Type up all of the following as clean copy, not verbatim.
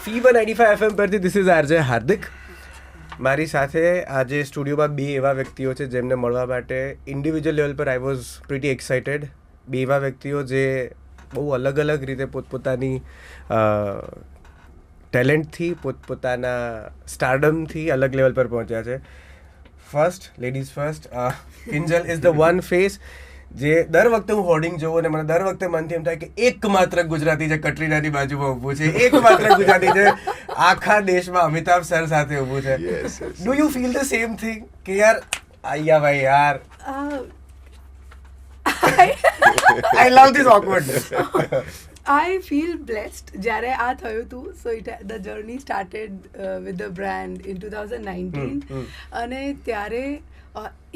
Fever 95 FM પરથી this is RJ હાર્દિક. મારી સાથે આજે સ્ટુડિયોમાં બે એવા વ્યક્તિઓ છે જેમને મળવા માટે ઇન્ડિવિજ્યુઅલ લેવલ પર આઈ વોઝ પ્રીટી એક્સાઇટેડ. બે એવા વ્યક્તિઓ જે બહુ અલગ અલગ રીતે પોતપોતાની ટેલેન્ટથી પોતપોતાના સ્ટારડમથી અલગ લેવલ પર પહોંચ્યા છે. First, ladies first, Kinjal is the one face જે દર વખતે હું હોર્ડિંગ જોઉં અને મને દર વખતે મનથી એમ થાય કે એકમાત્ર ગુજરાતી જે કટરીનાની બાજુમાં ઊભું છે, એકમાત્ર ગુજરાતી જે આખા દેશમાં અમિતાભ સર સાથે ઊભું છે. Do you feel the same thing કે યાર આયા ભાઈ યાર I love this awkwardness. I feel blessed. જ્યારે આ થયું હતું, so the journey started with the brand in 2019 અને ત્યારે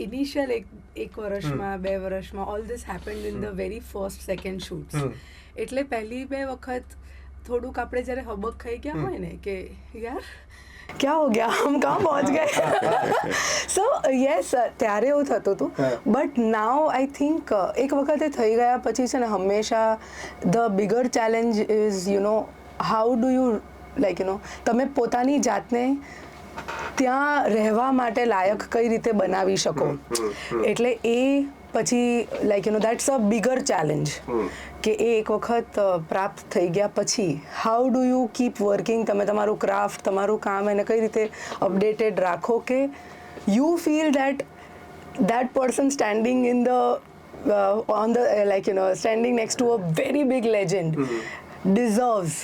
ઇનિશિયલ એક વર્ષમાં 2 વર્ષમાં all this happened in the very first second shoots. એટલે પહેલી 2 વખત થોડુંક આપણે જ્યારે હબક ખાઈ ગયા હોય ને કે યાર क्या हो गया, हम कहाँ पहुँच गए. સો યસ, ત્યારે એવું થતું હતું. બટ નાઉ આઈ થિંક એક વખતે થઈ ગયા પછી છે ને હંમેશા the bigger challenge is how do you તમે પોતાની જાતને ત્યાં રહેવા માટે લાયક કઈ રીતે બનાવી શકો. એટલે એ પછી દેટ્સ અ બિગર ચેલેન્જ કે એ એક વખત પ્રાપ્ત થઈ ગયા પછી how do you keep working, તમે તમારું ક્રાફ્ટ, તમારું કામ એને કઈ રીતે અપડેટેડ રાખો કે you feel that person standing in the on the standing next to a very big legend deserves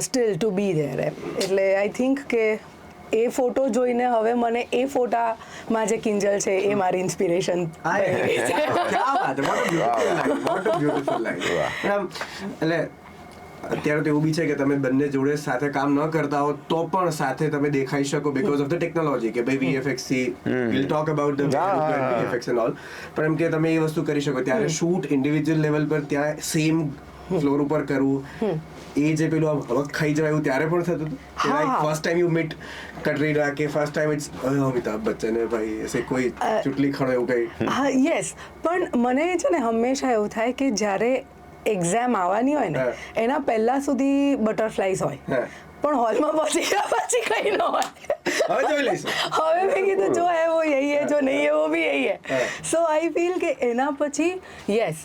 still to be there. એટલે આઈ થિંક કે એ ફોટો જોઈને હવે મને એ ફોટામાં જે કિંજલ છે એ મારી ઇન્સ્પિરેશન. એટલે અત્યારે તો એવું બી છે કે તમે બંને જોડે સાથે કામ ન કરતા હો તો પણ સાથે તમે દેખાઈ શકો બીકોઝ ઓફ ધ ટેકનોલોજી કે ભાઈ VFX થી will talk about the VFX and all, પણ એમ કે તમે એ વસ્તુ કરી શકો. ત્યારે શૂટ ઇન્ડિવિજ્યુઅલ લેવલ પર ત્યાં સેમ ફ્લોર ઉપર કરવું એ જે પેલું હવક ખાઈ જવાય એવું ત્યારે પણ થતું હતું. First time you meet Katrina કે first time it's Amitabh Bachchan ભાઈ એસે કોઈ ચૂંટણી ખણો એવું કંઈ. હા યસ, પણ મને છે ને હંમેશા એવું થાય કે જ્યારે એક્ઝામ આવવાની હોય ને એના પહેલા સુધી બટરફ્લાઈઝ હોય પણ હોલમાં પહોંચી ગયા પછી કંઈ ન હોય. હવે મેં કીધું જો હે વો યહી હે, જો નહીં હે વો ભી યહી હે. સો આઈ ફીલ કે એના પછી yes,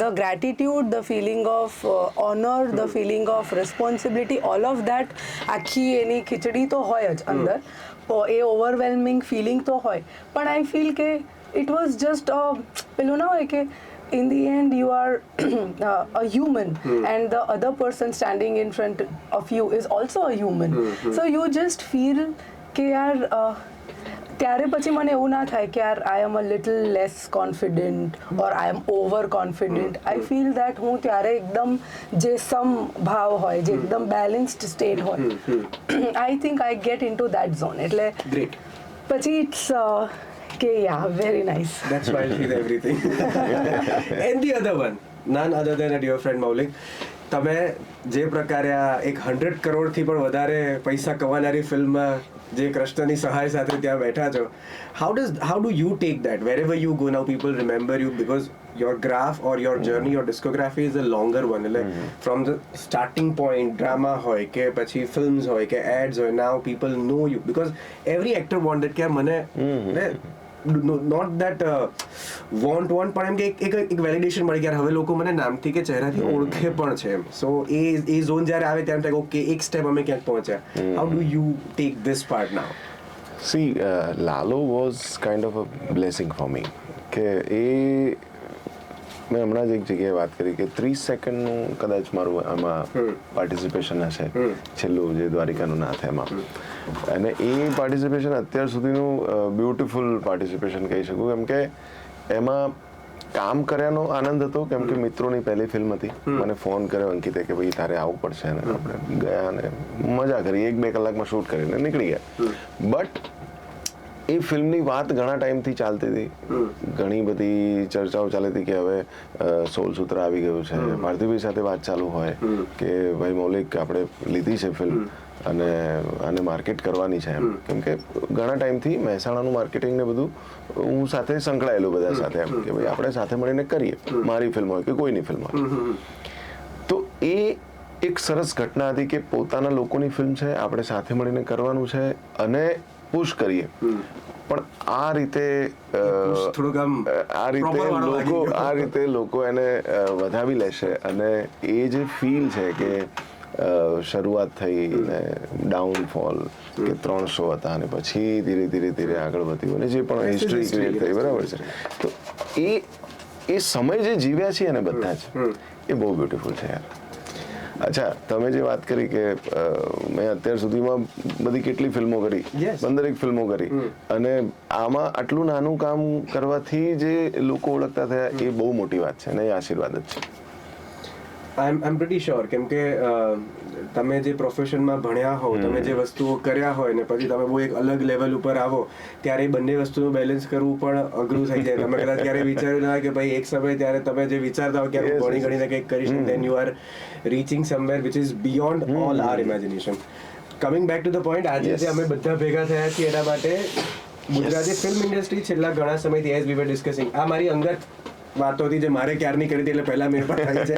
the gratitude, the feeling of honour, the feeling of responsibility, all of that આખી એની ખીચડી તો હોય જ અંદર. એ ઓવરવેલ્મિંગ ફિલિંગ તો હોય, પણ આઈ ફીલ કે ઇટ વોઝ જસ્ટ પેલું ના હોય કે in the end you are a human and the other person standing in front of you is also a human. So you just feel કે યાર ત્યારે પછી મને એવું ના થાય કે યાર I am a little less confident or I am over confident. I feel that હું ત્યારે એકદમ જે સમ ભાવ હોય, જે એકદમ બેલેન્સ્ડ સ્ટેટ હોય, I think I get in two that zone. એટલે પછી ઇટ્સ કે yeah, very nice. That's why I feel everything. And the other one, none other than a dear friend Maulik. તમે જે પ્રકારે આ એક 100 કરોડથી પણ વધારે પૈસા કમાનારી ફિલ્મમાં જે કૃષ્ણની સહાય સાથે ત્યાં બેઠા છો, how do you take that wherever you go now? People remember you because your graph or your journey, your discography is a longer one. Like from the starting point, drama હોય કે પછી films હોય કે ads હોય, now people know you because every actor want that કે મને not that want પણ એમ કે એક વેલિડેશન મળી ગયા હવે લોકો મને નામથી કે ચહેરાથી ઓળખે પણ છે એમ. સો એ ઝોન જ્યારે આવે ત્યારે થાય ઓકે એક સ્ટેપ અમે ક્યાંક પહોંચ્યા. How do you take this part now? C Lalo was kind of a blessing for me કે એ મેં હમણાં જ એક જગ્યાએ વાત કરી કે 30 સેકન્ડનું કદાચ મારું આમાં પાર્ટિસિપેશન હશે, છેલ્લું જે દ્વારિકાનું નાથ એમાં. અને એ પાર્ટિસિપેશન અત્યાર સુધીનું બ્યુટિફુલ પાર્ટિસિપેશન કહી શકું, કેમ કે એમાં કામ કર્યાનો આનંદ હતો, કેમ કે મિત્રોની પહેલી ફિલ્મ હતી. મને ફોન કર્યો અંકિતે કે ભાઈ તારે આવવું પડશે, અને આપણે ગયા અને મજા કરી, 1-2 કલાકમાં શૂટ કરીને નીકળી ગયા. બટ એ ફિલ્મની વાત ઘણા ટાઈમથી ચાલતી હતી, ઘણી બધી ચર્ચાઓ ચાલી હતી કે હવે સોલસૂત્ર આવી ગયું છે, પાર્થિવભાઈ સાથે વાત ચાલુ હોય કે ભાઈ મૌલિક આપણે લીધી છે ફિલ્મ અને આને માર્કેટ કરવાની છે એમ, કેમ કે ઘણા ટાઈમથી મહેસાણાનું માર્કેટિંગ ને બધું હું સાથે સંકળાયેલું બધા સાથે એમ કે ભાઈ આપણે સાથે મળીને કરીએ, મારી ફિલ્મ હોય કે કોઈની ફિલ્મ હોય. તો એ એક સરસ ઘટના હતી કે પોતાના લોકોની ફિલ્મ છે, આપણે સાથે મળીને કરવાનું છે અને પુશ કરીએ. પણ આ રીતે થોડુંક આમ આ રીતે લોકો એને વધાવી લેશે અને એ જે ફીલ છે કે શરૂઆત થઈ ને ડાઉનફોલ કે 3 શો હતા અને પછી ધીરે આગળ વધ્યું અને જે પણ હિસ્ટ્રી ક્રિએટ થઈ, બરાબર છે, તો એ સમય જે જીવ્યા છીએ ને બધા જ, એ બહુ બ્યુટીફુલ છે યાર. અચ્છા, તમે જે વાત કરી કે મેં અત્યાર સુધીમાં બધી કેટલી ફિલ્મો કરી, 15 ફિલ્મો કરી, અને આમાં આટલું નાનું કામ કરવાથી જે લોકો ઓળખતા થયા એ બહુ મોટી વાત છે અને એ આશીર્વાદ જ છે. આઈ એમ પ્રિટી શ્યોર, કેમ કે તમે જે પ્રોફેશનમાં ભણ્યા હોવ, તમે જે વસ્તુઓ કર્યા હોય ને પછી તમે બહુ એક અલગ લેવલ ઉપર આવો ત્યારે એ બંને વસ્તુનું બેલેન્સ કરવું પણ અઘરું થઈ જાય. તમે કદાચ ક્યારે વિચાર્યું ના કે ભાઈ એક સમય ત્યારે તમે જે વિચારતા હો કે હું ભણી ગણીને કંઈક કરીશ, then you are reaching somewhere which is beyond all our imagination. Coming back to the point, આજે જે અમે બધા ભેગા થયા છીએ એના માટે ગુજરાતી ફિલ્મ ઇન્ડસ્ટ્રી છેલ્લા ઘણા સમયથી, એઝ વી વર ડિસ્કસિંગ, આ મારી અંગત વાતો હતી જે મારે ક્યારની કરી હતી એટલે પહેલા મેં પણ થાય છે,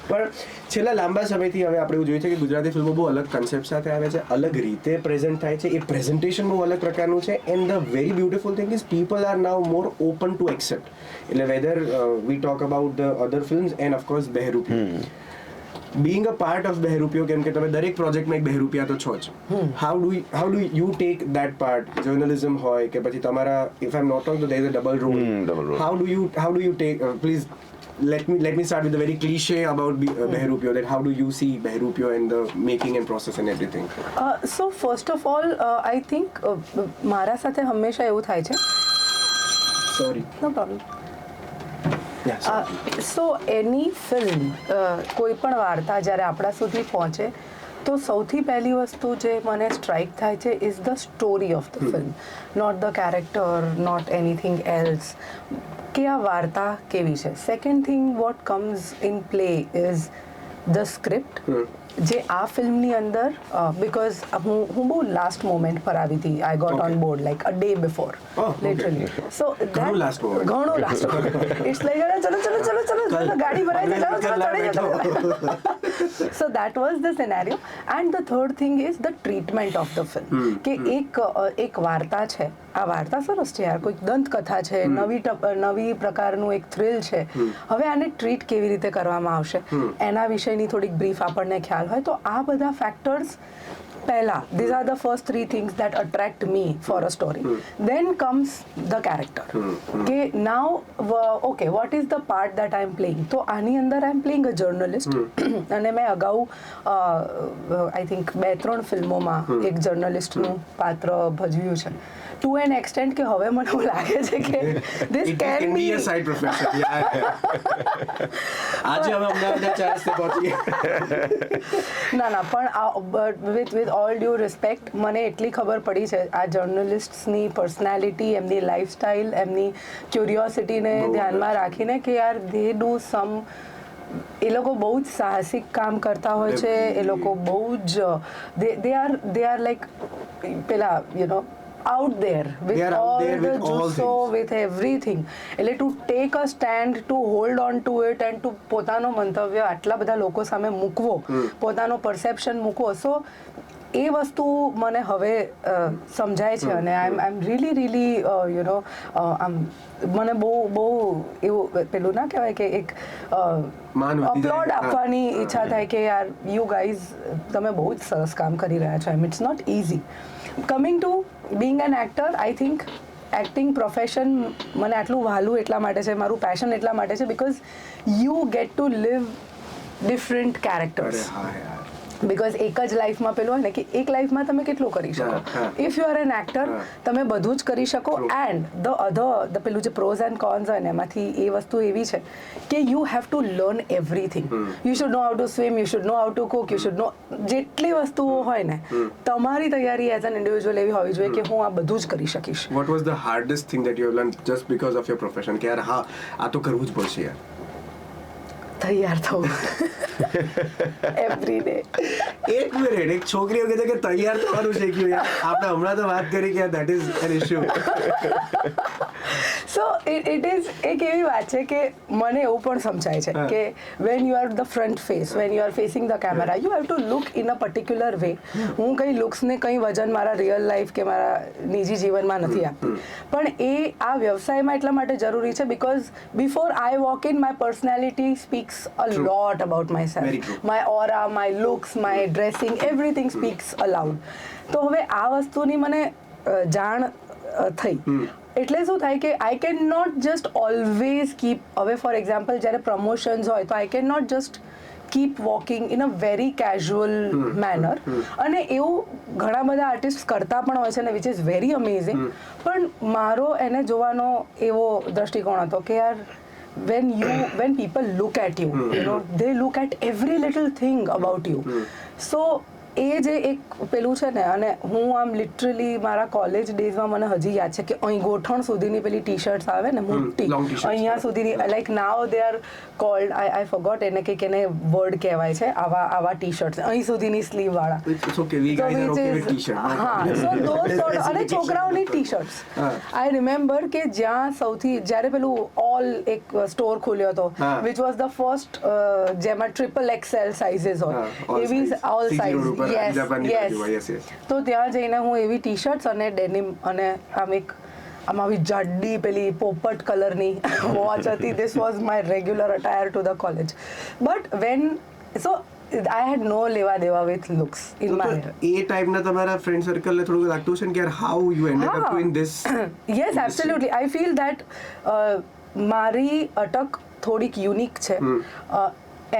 પણ છેલ્લા લાંબા સમયથી હવે આપણે એવું જોઈએ છે કે ગુજરાતી ફિલ્મો બહુ અલગ કન્સેપ્ટ સાથે આવે છે, અલગ રીતે પ્રેઝન્ટ થાય છે, એ પ્રેઝન્ટેશન બહુ અલગ પ્રકારનું છે. And the very beautiful thing is people are now more open to accept. એટલે whether we talk about the other films and of course Bahurupiyo, being a part of Bahurupiyo, કેમ કે તમે દરેક પ્રોજેક્ટમાં એક બહેરૂપિયા તો છો જ. how do you take that part, journalism હોય કે પછી તમારા, if I'm not wrong, so there is a double role. How do you take, please let me start with the very cliche about બહેરૂપિયો, that how do you see બહેરૂપિયો and the making and process and everything? So first of all, I think મારા સાથે હંમેશા એવું થાય છે. Sorry. No problem. Yeah, સો એની film, કોઈ પણ વાર્તા જ્યારે આપણા સુધી પહોંચે તો સૌથી પહેલી વસ્તુ જે મને સ્ટ્રાઇક થાય છે is the story of the film, not the character, not anything else, કે આ વાર્તા કેવી છે. Second thing what comes in play is the script, જે આ ફિલ્મની અંદર, બિકોઝ હું બહુ લાસ્ટ મોમેન્ટ પર આવી હતી. I got on board like a day before, literally. So ઘણું લાસ્ટ ઇટ્સ લાઈક ચલો ગાડી ભરાઈ છે, ચલો. So that was the scenario. And the third thing is the treatment of the film. કે એક વાર્તા છે, આ વાર્તા સરસ છે યાર, કોઈક દંતકથા છે, નવી પ્રકારનું એક થ્રિલ છે, હવે આને ટ્રીટ કેવી રીતે કરવામાં આવશે એના વિષયની થોડીક બ્રીફ આપણને ખ્યાલ હોય, તો આ બધા ફેક્ટર્સ પહેલા, these are the first 3 things that attract me for a story. Then comes the character. કે now okay, what is the part that I am playing? તો આની અંદર I am playing a journalist. અને મેં અગાઉ I think 2-3 ફિલ્મોમાં એક જર્નલિસ્ટનું પાત્ર ભજવ્યું છે. To an extent કે હવે મને એવું લાગે છે કે this can be a side profession. આજે હવે અમદાવાદના 4 રસ્તે પહોંચી. ના પણ with all due respect, મને એટલી ખબર પડી છે આ જર્નલિસ્ટની પર્સનાલિટી, એમની લાઈફસ્ટાઈલ, એમની ક્યુરિયોસિટીને ધ્યાનમાં રાખીને કે યાર they do some, એ લોકો બહુ જ સાહસિક કામ કરતા હોય છે, એ લોકો બહુ જ they are like પેલા out there with all the juice, with everything. એટલે to take a stand, to hold on to it and to પોતાનો મંતવ્ય આટલા બધા લોકો સામે મૂકવો, પોતાનો પરસેપ્શન મૂકવો, સો એ વસ્તુ મને હવે સમજાય છે. અને આઈ એમ રીલી મને બહુ એવું પેલું ના કહેવાય કે એક અપલોડ આપવાની ઈચ્છા થાય કે યાર યુ ગાઈઝ, તમે બહુ જ સરસ કામ કરી રહ્યા છો. It's not easy. Coming to being an actor, I think acting profession મને આટલું વહાલું એટલા માટે છે, મારું પેશન એટલા માટે છે, because you get to live different characters. Because એક જ લાઈફમાં પેલું હોય ને કે એક લાઈફમાં તમે કેટલું કરી શકો. If you are N actor, તમે બધું જ કરી શકો. એન્ડ ધ પેલું જે પ્રોઝ એન્ડ કોન્સ હોય ને એમાંથી એ વસ્તુ એવી છે કે you have to learn everything. You should know how to swim, you should know how to cook, you should નો, જેટલી વસ્તુઓ હોય ને તમારી તૈયારી એઝ એન ઇન્ડિવિજ્યુઅલ એવી હોવી જોઈએ કે હું આ બધું જ કરી શકીશ. What was the hardest thing that you have learn just because of your profession, કે યાર હા આ તો કરવું જ પડશે યાર? તૈયાર થવું એવરી ડે. એક મિનિટ, એક છોકરીઓ કહે છે કે તૈયાર થવાનું શીખ્યું યાર. આપણે હમણાં તો વાત કરી કે that is an issue. So it is એક એવી વાત છે કે મને એવું પણ સમજાય છે કે when you are the front face, when you are facing the camera, you have to look in a particular way. હું કંઈ લુક્સને કંઈ વજન મારા રિયલ લાઈફ કે મારા નિજી જીવનમાં નથી આપતી, પણ એ આ વ્યવસાયમાં એટલા માટે જરૂરી છે because before I walk in, my personality speaks a lot about my self, my aura, my looks, my dressing, everything speaks allowed. તો હવે આ વસ્તુની મને જાણ થઈ એટલે શું થાય કે I can not just always keep, હવે ફોર એક્ઝામ્પલ જ્યારે પ્રમોશન્સ હોય તો I can not just keep walking in a very casual manner. અને એવું ઘણા બધા આર્ટિસ્ટ કરતા પણ હોય છે ને વિચ ઇઝ વેરી અમેઝિંગ. પણ મારો એને જોવાનો એવો દ્રષ્ટિકોણ હતો કે યાર when people look at you, you know, they look at every little thing about you. So એ જે એક પેલું છે ને, અને હું આમ લિટરલી મારા કોલેજ ડેઝમાં મને હજી યાદ છે કે અહીં ગોઠણ સુધીની પેલી ટી શર્ટ્સ આવે ને મોટી, અહીંયા સુધીની, like now they are cold, I forgot એને કંઈક એને વર્ડ કહેવાય છે, આવા ટી શર્ટ્સ અહીં સુધીની સ્લીવ વાળા. હા, સો દોઝ સોર્ટ, અને છોકરાઓની ટી શર્ટ્સ. આઈ રિમેમ્બર કે જ્યાં સૌથી જ્યારે પેલું ઓલ એક સ્ટોર ખોલ્યો હતો વિચ વોઝ ધ ફર્સ્ટ જેમાં XXL સાઇઝીસ હોય, એવી ઓલ સાઇઝ. Yes. તો ત્યાં જઈને હું એવી ટી શર્ટ્સ અને ડેનિમ અને આમ આવી જાડી પેલી પોપટ કલરની વોચ હતી. This was my regular attire to the college. But when so I had no લેવા દેવા વિથ લુક્સ ઇન માય. એ ટાઈપના તમારા ફ્રેન્ડ સર્કલને થોડું લાગતું છે કે યાર how you ended up in this. Yes, absolutely. I feel that મારી અટક થોડીક યુનિક છે.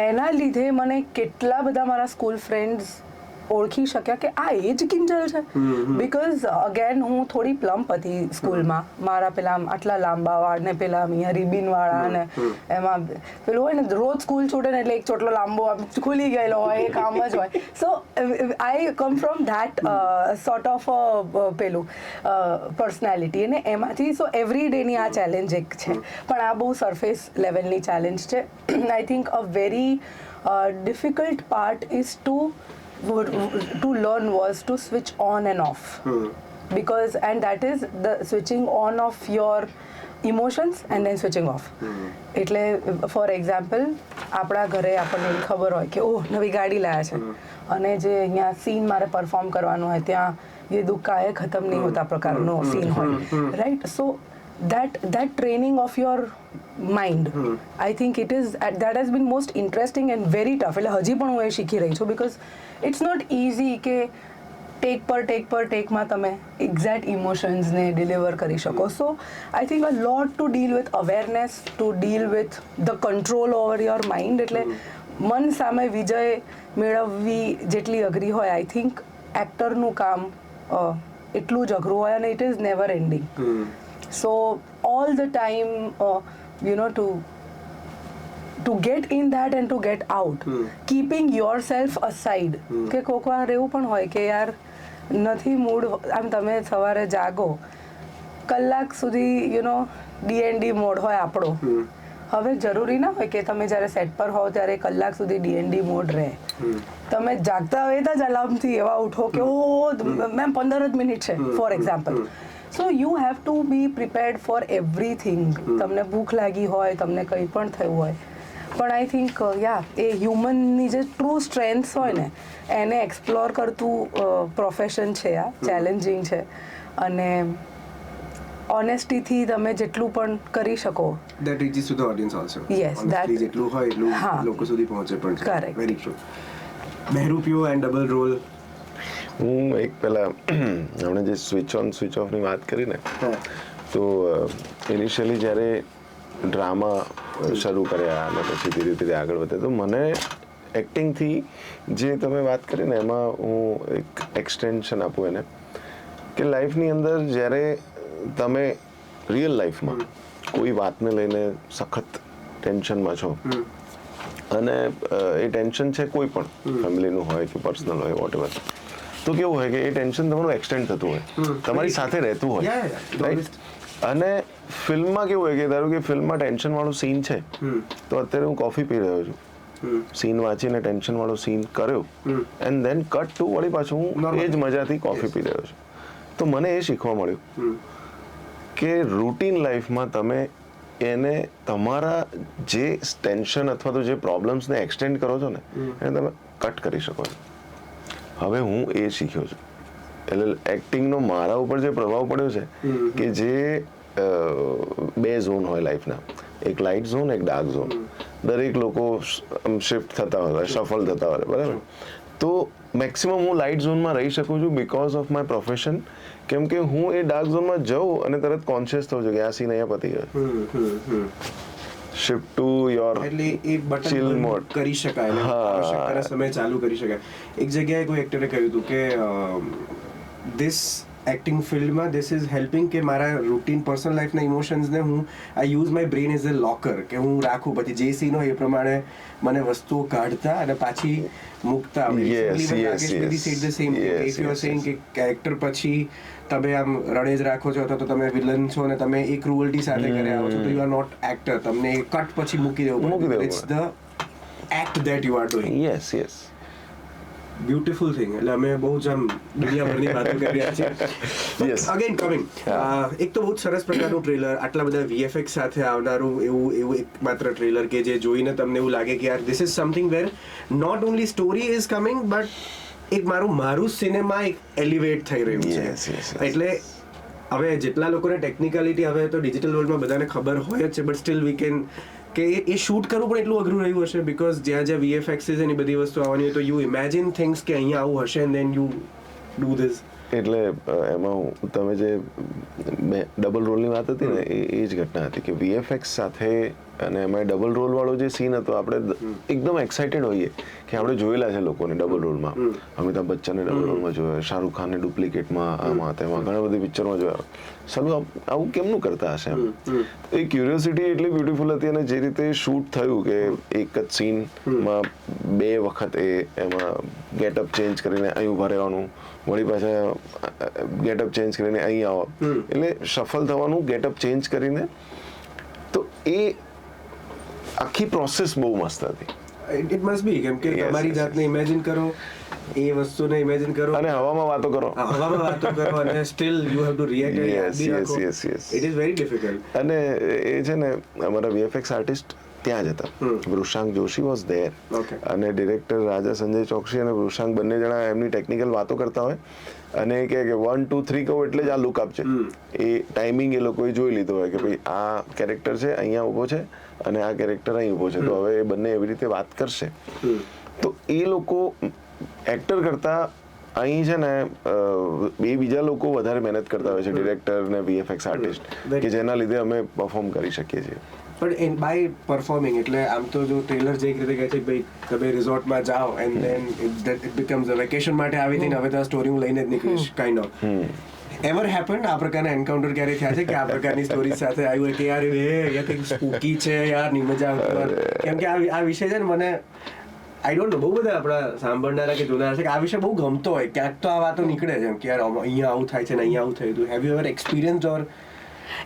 એના લીધે મને કેટલા બધા મારા સ્કૂલ ફ્રેન્ડ્સ ઓળખી શક્યા કે આ એ જ કિંજલ છે. બિકોઝ અગેન હું થોડી પ્લમ્પ હતી સ્કૂલમાં, મારા પેલા આટલા લાંબા વાળ ને પેલા અહીંયા રિબિન વાળા, અને એમાં પેલું હોય ને રોજ સ્કૂલ છૂટે ને એટલે એક ચોટલો લાંબો ખુલી ગયેલો હોય, એ કામ જ હોય. So I come from that sort of પેલું પર્સનાલિટી, અને એમાંથી સો એવરી ડેની આ ચેલેન્જ એક છે, પણ આ બહુ સરફેસ લેવલની ચેલેન્જ છે. આઈ think a very difficult part is to learn was to switch on and off, because and that is the switching on of your emotions and then switching off. એટલે for example આપણા ઘરે આપણને એવી ખબર હોય કે ઓહ નવી ગાડી લાયા છે, અને જે અહીંયા સીન મારે પરફોર્મ કરવાનું હોય ત્યાં ये दुख का है खत्म नहीं होता પ્રકારનો સીન હોય, right. So that training of your mind, I think it is that has been most interesting and very tough. એટલે હજી પણ હું એ શીખી રહી છું, because it's not easy કે ટેકમાં તમે એક્ઝેક્ટ ઇમોશન્સને ડિલિવર કરી શકો. So I think a lot to deal with awareness, to deal with the control over your mind. એટલે મન સામે વિજય મેળવવી જેટલી અઘરી હોય, આઈ થિંક એક્ટરનું કામ એટલું જ અઘરું હોય, અને it is never ending. So all the time, you know, to get in that and to get out, keeping yourself aside. કે કોક વાર એવું પણ હોય કે યાર નથી મૂડ, આમ તમે સવારે જાગો કલાક સુધી યુ નો D&D મોડ હોય આપણો. હવે જરૂરી ના હોય કે તમે જ્યારે સેટ પર હોવ ત્યારે કલાક સુધી D&D મોડ રહે. તમે જાગતા હોય જ અલાર્મથી એવા ઉઠો કે ઓ મેમ 15 જ મિનિટ છે for example. So you have to be prepared for everything. તમને ભૂખ લાગી હોય, તમને કંઈ પણ થયું હોય, પણ આઈ થિંક એ હ્યુમનની જે ટ્રુ સ્ટ્રેન્થ હોય ને એને એક્સપ્લોર કરતું પ્રોફેશન છે આ, ચેલેન્જિંગ છે, અને ઓનેસ્ટીથી તમે જેટલું પણ કરી શકો that reaches to the audience also. Yes, that જેટલું હોય એટલું લોકો સુધી પહોંચે પણ છે. Correct. Very true. Bahurupiyo and double role. હું એક પહેલા આપણે જે સ્વિચ ઓન સ્વિચ ઓફની વાત કરી ને, તો ઇનિશિયલી જ્યારે ડ્રામા શરૂ કર્યા અને પછી ધીરે ધીરે આગળ વધે, તો મને એક્ટિંગથી જે તમે વાત કરી ને એમાં હું એક એક્સટેન્શન આપું એને, કે લાઈફની અંદર જ્યારે તમે રિયલ લાઈફમાં કોઈ વાતને લઈને સખત ટેન્શનમાં છો, અને એ ટેન્શન છે કોઈ પણ ફેમિલીનું હોય કે પર્સનલ હોય વોટએવર, તો કેવું હોય કે એ ટેન્શન તમારું એક્સટેન્ડ થતું હોય, તમારી સાથે રહેતું હોય, રાઈટ. અને ફિલ્મમાં કેવું હોય કે ધારો કે ફિલ્મમાં ટેન્શન વાળું સીન છે, તો અત્યારે હું કોફી પી રહ્યો છું, સીન વાંચીને ટેન્શન વાળો સીન કર્યો, એન્ડ ધેન કટ ટુ વળી પાછું હું એ જ મજાથી કોફી પી રહ્યો છું. તો મને એ શીખવા મળ્યું કે રૂટીન લાઈફમાં તમે એને તમારા જે ટેન્શન અથવા તો જે પ્રોબ્લેમ્સને એક્સટેન્ડ કરો છો ને એને તમે કટ કરી શકો છો. હવે હું એ શીખ્યો છું. એટલે એક્ટિંગનો મારા ઉપર જે પ્રભાવ પડ્યો છે કે જે 2 ઝોન હોય લાઈફના, એક લાઇટ ઝોન, એક ડાર્ક ઝોન. દરેક લોકો શિફ્ટ થતા હોય, શફલ થતા હોય, બરાબર. તો મેક્સિમમ હું લાઇટ ઝોનમાં રહી શકું છું બીકોઝ ઓફ માય પ્રોફેશન. કેમ કે હું એ ડાર્ક ઝોનમાં જાઉં અને તરત કોન્શિયસ થઉં છું કે આ સીન અહીંયા પતી ગયો. શિફ્ટ ટુ યોર એટલે એ બટન chill બંધ mode. કરી શકાય અને આવશ્યકતાના સમયે ચાલુ કરી શકાય. એક જગ્યાએ કોઈ એક્ટરે કહ્યું હતું કે ધીસ એક્ટિંગ ફિલ્ડમાં ધીસ ઇઝ હેલ્પિંગ કે મારા રૂટીન પર્સનલ લાઈફના ઇમોશન્સને હું I use my brain as a locker, કે હું રાખું, પછી જે સીન હોય એ પ્રમાણે મને વસ્તુઓ કાઢતા અને પાછી મૂકતા આવડે. કે કેરેક્ટર પછી તમે આમ રડે જ રાખો છો અથવા તો તમે વિલન છો અને તમે એ ક્રુઅલ્ટી સાથે કરે આવો છો, તો યુ આર નોટ એક્ટર. તમને કટ પછી મૂકી દેવું પડે. It's the act that you are doing. Yes yes, beautiful thing. એટલે અમે બહુ જ આમ દુનિયાભરની વાતો કરી રહ્યા છીએ. અગેન કમિંગ, એક તો બહુ જ સરસ પ્રકારનું ટ્રેલર, આટલા બધા VFX સાથે આવનારું એવું એક માત્ર ટ્રેલર કે જે જોઈને તમને એવું લાગે કે યાર this is something where not only story is coming but એક મારું સિનેમા એક એલિવેટ થઈ રહ્યું છે. એટલે હવે જેટલા લોકોને ટેકનિકાલિટી હવે તો ડિજિટલ વર્લ્ડમાં બધાને ખબર હોય જ છે, બટ સ્ટીલ વી કેન કે એ શૂટ કરવું પણ એટલું અઘરું રહ્યું હશે બીકોઝ જ્યાં VFX છે એની બધી વસ્તુ આવવાની હોય તો યુ ઇમેજિન થિંગ્સ કે અહીંયા આવું હશે and then you do this. એટલે એમાં તમે જે ડબલ રોલની વાત હતી ને એ જ ઘટના હતી કે VFX સાથે અને એમાં ડબલ રોલ વાળો જે સીન હતો, આપણે એકદમ એક્સાઇટેડ હોઈએ કે આપણે જોયેલા છે લોકોને ડબલ રોલમાં. અમિતાભ બચ્ચનને ડબલ રોલમાં જોયા, શાહરૂખ ખાનને ડુપ્લિકેટમાં, આમાં તેમાં ઘણા બધી પિક્ચરમાં જોયા. સાલું આવું કેમનું કરતા હશે એમ. એ ક્યુરિયોસિટી એટલી બ્યુટીફુલ હતી અને જે રીતે શૂટ થયું કે એક જ સીનમાં 2 વખત એમાં ગેટઅપ ચેન્જ કરીને અહીં ઉભા રહેવાનું, વળી પાછા ગેટઅપ ચેન્જ કરીને અહીં આવો, એટલે શફલ થવાનું ગેટઅપ ચેન્જ કરીને. તો એ આખી પ્રોસેસ બહુ મસ્ત હતી. ઇટ મસ્ટ બી, કેમ કે તમારી જાતને ઇમેજિન કરો, એ વસ્તુને ઇમેજિન કરો અને હવામાં વાતો કરો, અને steel you have two react. Yes it is very difficult. અને એ છે ને અમારા VFX આર્ટિસ્ટ ત્યાં જ હતા. વૃષાંક જોશી વોઝ ધેર અને ડિરેક્ટર રાજા સંજય ચોકસી અને વૃષાંક બંને જણા એમની ટેકનિકલ વાતો કરતા હોય અને કે 1 2 3 કહું એટલે જ આ લુક આપશે. એ ટાઈમિંગ એ લોકોએ જોઈ લીધો હોય કે ભાઈ આ કેરેક્ટર છે અહીંયા ઊભો છે અને આ કેરેક્ટર અહીં ઊભો છે, તો હવે એ બંને એવી રીતે વાત કરશે. તો એ લોકો એક્ટર કરતા અહીં છે ને બીજા લોકો વધારે મહેનત કરતા હોય છે, ડિરેક્ટર ને VFX આર્ટિસ્ટ, કે જેના લીધે અમે પરફોર્મ કરી શકીએ છીએ. પણ બાય પરફોર્મિંગ એટલે આમ તો જો ટ્રેલર જે રીતે કહે છે કે ભાઈ તમે રિઝોર્ટમાં જાઓ and then it becomes a vacation માટે આવી હતી ને હવે તો આ સ્ટોરી હું લઈને જ નીકળીશ કાઇન્ડ ઓફ. એવર હેપન આ પ્રકારના એન્કાઉન્ટર ક્યારે થયા છે કે આ પ્રકારની સ્ટોરી સાથે આવ્યું હોય કે યાર એ કંઈક સ્પૂકી છે યાર, ની મજા આવતી? કેમ કે આ વિષય છે ને મને આઈ ડોન્ટ નો બહુ બધા આપણા સાંભળનારા કે જોનારા છે કે આ વિષય બહુ ગમતો હોય, ક્યાંક તો આ વાતો નીકળે છે કે યાર અહીંયા આવું થાય છે ને અહીંયા આવું થયું હતું. હેવ યુ એવર એક્સપિરિયન્સ ઓર?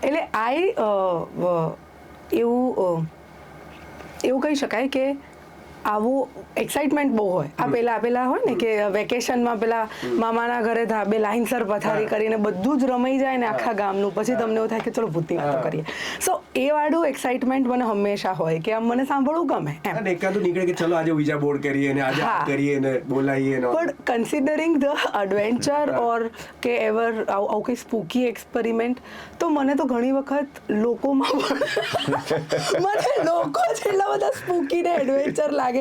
એટલે એવું કહી શકાય કે આવું એક્સાઇટમેન્ટ બહુ હોય. આ પેલા હોય ને કે વેકેશનમાં પેલા મામાના ઘરે ધાબે લાઈનસર પથારી કરીને બધું જ રમાઈ જાય ને આખા ગામનું, પછી તમને એવું થાય કે ચલો ભૂતની વાતો કરીએ. સો એ વાળું એક્સાઇટમેન્ટ મને હંમેશા હોય કે આમ મને સાંભળવું ગમે એમ. એકાદું નીકળે કે ચલો આજે બીજા બોર્ડ કરીએ ને આજે કરીએ ને બોલાવીએ. પણ કન્સિડરિંગ ધ એડવેન્ચર ઓર કે એવર આવું કંઈ સ્પૂકી એક્સપેરિમેન્ટ, તો મને તો ઘણી વખત લોકોમાં પણ મને લોકો જેટલા બધા સ્પૂકી ને એડવેન્ચર લાગે છે કે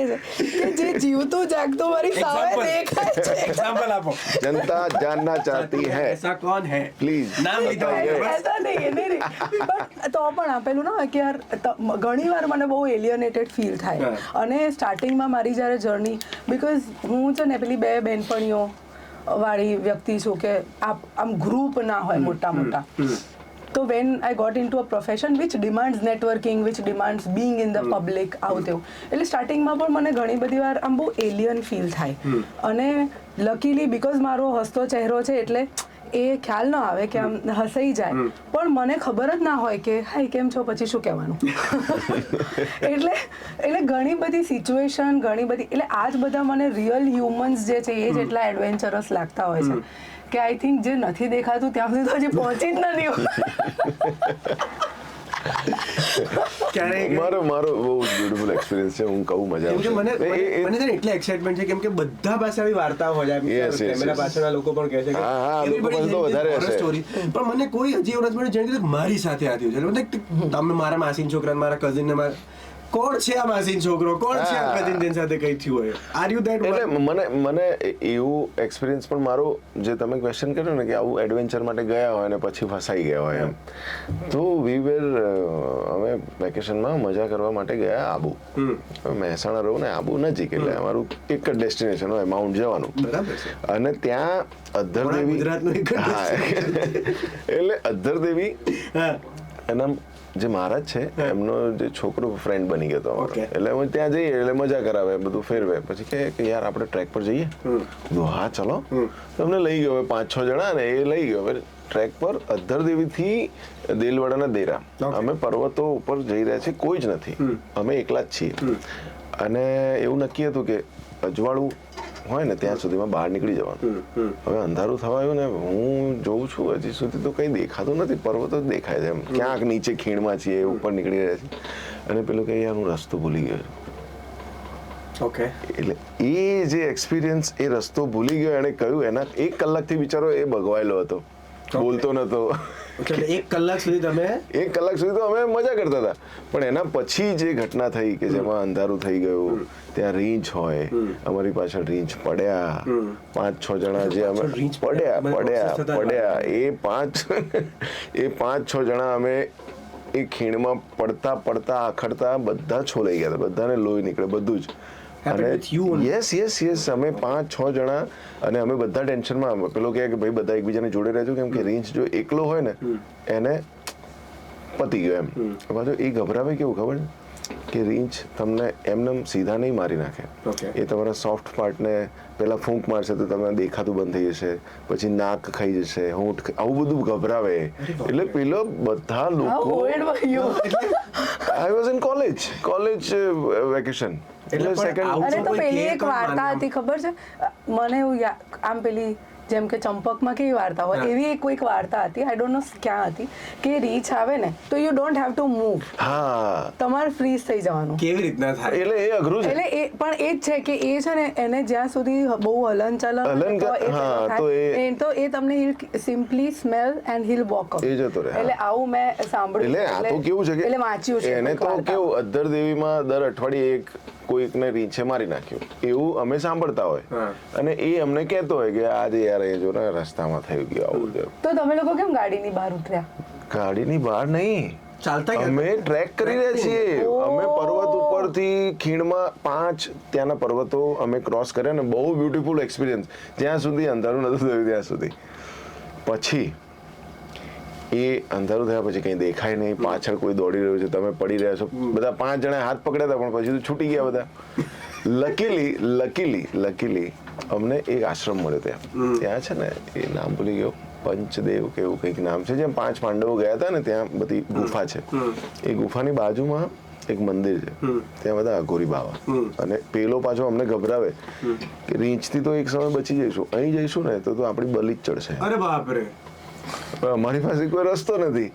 જે જીવતું જાગતું મારી સામે દેખાય છે. એક્ઝામ્પલ આપો. જનતા જાનના ચાહતી હૈ, એસા કોણ હૈ? પ્લીઝ નામ લીધો. એસા નહીં. બટ તો પણ આપેલું ના હોય કે યાર ઘણી વાર મને બહુ એલિયનેટેડ ફીલ થાય. અને સ્ટાર્ટિંગમાં મારી જ્યારે જર્ની, બીકોઝ હું છે ને પેલી 2 બહેનપણીઓ વાળી વ્યક્તિ છું કે આમ ગ્રુપ ના હોય મોટા. તો when I got into a profession which demands networking, which demands being in the public, આવું તેવું, એટલે સ્ટાર્ટિંગમાં પણ મને ઘણી બધી વાર આમ બહુ એલિયન ફીલ થાય. અને લકીલી બીકોઝ મારો હસતો ચહેરો છે એટલે એ ખ્યાલ ન આવે કે આમ હસાઈ જાય, પણ મને ખબર જ ના હોય કે હાય કેમ છો પછી શું કહેવાનું. એટલે ઘણી બધી સિચ્યુએશન, ઘણી બધી, એટલે આ જ બધા મને રિયલ હ્યુમન્સ જે છે એ જ એટલા એડવેન્ચરસ લાગતા હોય છે કે આઈ થિંક જે નથી દેખાતું ત્યાં સુધી તો હજી પહોંચી જ નથી. ક્યારેક મારો બહુ બ્યુટીફુલ એક્સપિરિયન્સ છે, હું કહું મજા કેમ કે મને આવશે. મને છે ને એટલે એક્સાઇટમેન્ટ છે કેમ કે બધા પાસે આવી વાર્તાઓ હોય છે. Yes, yes, camera yes. પાછળના લોકો પણ કહે છે કે હા, everybody લોકો પાસે તો has this વધારે horror હશે. story. પણ મને કોઈ હજી એવું નથી મળ્યું જેને કીધું મારી સાથે આ થયું છે. એટલે તમે મારા માસીન છોકરા, મારા કઝિન ને કોણ છે આ માસીન છોકરો, કોણ છે આ કઝિન જેની સાથે કઈ થયું હોય, આર યુ ધેટ? એટલે મને એવું એક્સપિરિયન્સ પણ મારો, જે તમે ક્વેશ્ચન કર્યો ને કે આવું એડવેન્ચર માટે ગયા હોય ને પછી ફસાઈ ગયા હોય એમ, તો અમે વેકેશનમાં મજા કરવા માટે ગયા આબુ. મહેસાણા રહું ને આબુ નજીક, એટલે અમારું એક જ ડેસ્ટિનેશન હોય, માઉન્ટ જવાનું. બરાબર છે. અને ત્યાં અધ્ધરદેવી, ગુજરાતનું એક જ એટલે અધ્ધરદેવી એના જે મહારાજ છે એમનો જે છોકરો ફ્રેન્ડ બની ગયો હતો અમારો. એટલે અમે ત્યાં જઈએ એટલે મજા કરાવે, બધું ફેરવે, પછી કે યાર આપણે ટ્રેક પર જઈએ. હા ચલો. તમને લઈ ગયો 5-6 જણા, ને એ લઈ ગયો ટ્રેક પર અધ્ધરદેવીથી દેલવાડાના દેરા. અમે પર્વતો ઉપર જઈ રહ્યા છીએ, કોઈ જ નથી, અમે એકલા જ છીએ. અને એવું નક્કી હતું કે અજવાળું હોય ને ત્યાં સુધીમાં બહાર નીકળી જવાનું. હવે અંધારું થવાયું ને હું જોઉં છું હજી સુધી તો કંઈ દેખાતું નથી, પર્વતો જ દેખાય છે એમ, ક્યાંક નીચે ખીણમાં છીએ, ઉપર નીકળી રહ્યા છીએ. અને પેલું કે યાર હું રસ્તો ભૂલી ગયો છું. ઓકે. એટલે એ જે એક્સપિરિયન્સ, એ રસ્તો ભૂલી ગયો એણે કહ્યું, એના 1 કલાકથી બિચારો એ ભગવાયેલો હતો, બોલતો નતો. 1 કલાક સુધી તમે 1 કલાક સુધી તો અમે મજા કરતા હતા, પણ એના પછી જે ઘટના થઈ કે જેમાં અંધારું થઈ ગયું, ત્યાં રીંછ હોય, અમારી પાછળ રીંછ પડ્યા, 5-6 જણા જે અમે પડ્યા એ 5-6 જણા અમે એ ખીણમાં પડતા આખડતા બધા છોલાઈ ગયા હતા, બધાને લોહી નીકળે બધું જ. અને યસ અમે 5-6 જણા, અને અમે બધા ટેન્શનમાં. પેલો કહે કે ભાઈ બધા એકબીજાને જોડે રહેજો, કેમ કે રીંછ જો એકલો હોય ને એને પતી ગયો એમ. પાછું એ ગભરાવે કેવું ખબર છે કે રીંછ તમને એમને સીધા નહીં મારી નાખે, એ તમારા સોફ્ટ પાર્ટને પેલા ફૂંક મારશે તો તમને દેખાતું બંધ થઈ જશે, પછી નાક ખાઈ જશે, હોઠ, આવું બધું ગભરાવે. એટલે પેલો બધા લોકો, I was in college vacation. અરે તો પેલી એક વાર્તા હતી ખબર છે મને, એવું આમ પેલી જેમ કે ચંપકમાં કેવી વાર્તા હોય એવી એક કોઈક વાર્તા હતી, આઈ ડોન્ટ નો ક્યાં હતી, કે રીંછ આવે ને તો you don't have to move, તમારે ફ્રીઝ થઈ જવાનું. કેવી રીતના થાય? એટલે એ અઘરું છે. એટલે એ પણ એ જ છે કે એ છે ને એને જ્યાં સુધી બહુ હલનચલન તો એ તમને simply smell and heel walk up. એ જતો રહે. એટલે આવું મેં સાંભળ્યું. એટલે આ તો કેવું છે કે એટલે વાંચ્યું છે એને તો કેવું અધ્ધરદેવીમાં દર અઠવાડિયે કોઈકને રીંછે મારી નાખ્યું એવું અમે સાંભળતા હોય, અને એ અમને કહેતો હોય કે આજે યાર એ જો ને રસ્તામાં થઈ ગયું આવું. તો તમે લોકો કેમ ગાડીની બહાર ઉતર્યા? ગાડીની બહાર નહીં, ચાલતા અમે ટ્રેક કરી રહ્યા છીએ. અમે પર્વત ઉપરથી ખીણમાં 5 ત્યાંના પર્વતો અમે ક્રોસ કર્યા ને બહુ બ્યુટીફુલ એક્સપિરિયન્સ. જ્યાં સુધી અંધારું નતું થયું ત્યાં સુધી. પછી એ અંધારું થયા પછી કંઈ દેખાય નહીં, પાછળ કોઈ દોડી રહ્યું છે, તમે પડી રહ્યા છો. બધા 5 જણા હાથ પકડ્યા હતા પણ પછી તો છૂટી ગયા બધા. લકીલી અમને એક આશ્રમ મળ્યો ત્યાં છે ને, એ નામ ભૂલી ગયો, પંચદેવ કે એવું કંઈક નામ છે, જ્યાં 5 પાંડવો ગયા હતા ને ત્યાં બધી ગુફા છે. એ ગુફાની બાજુમાં એક મંદિર છે, ત્યાં બધા અઘોરી બાવા. અને પેલો પાછો અમને ગભરાવે કે રીંછથી તો એક સમય બચી જઈશું, અહીં જઈશું ને તો આપણી બલી જ ચડશે. અરે બાપરે. અમારી પાસે કોઈ રસ્તો નથી.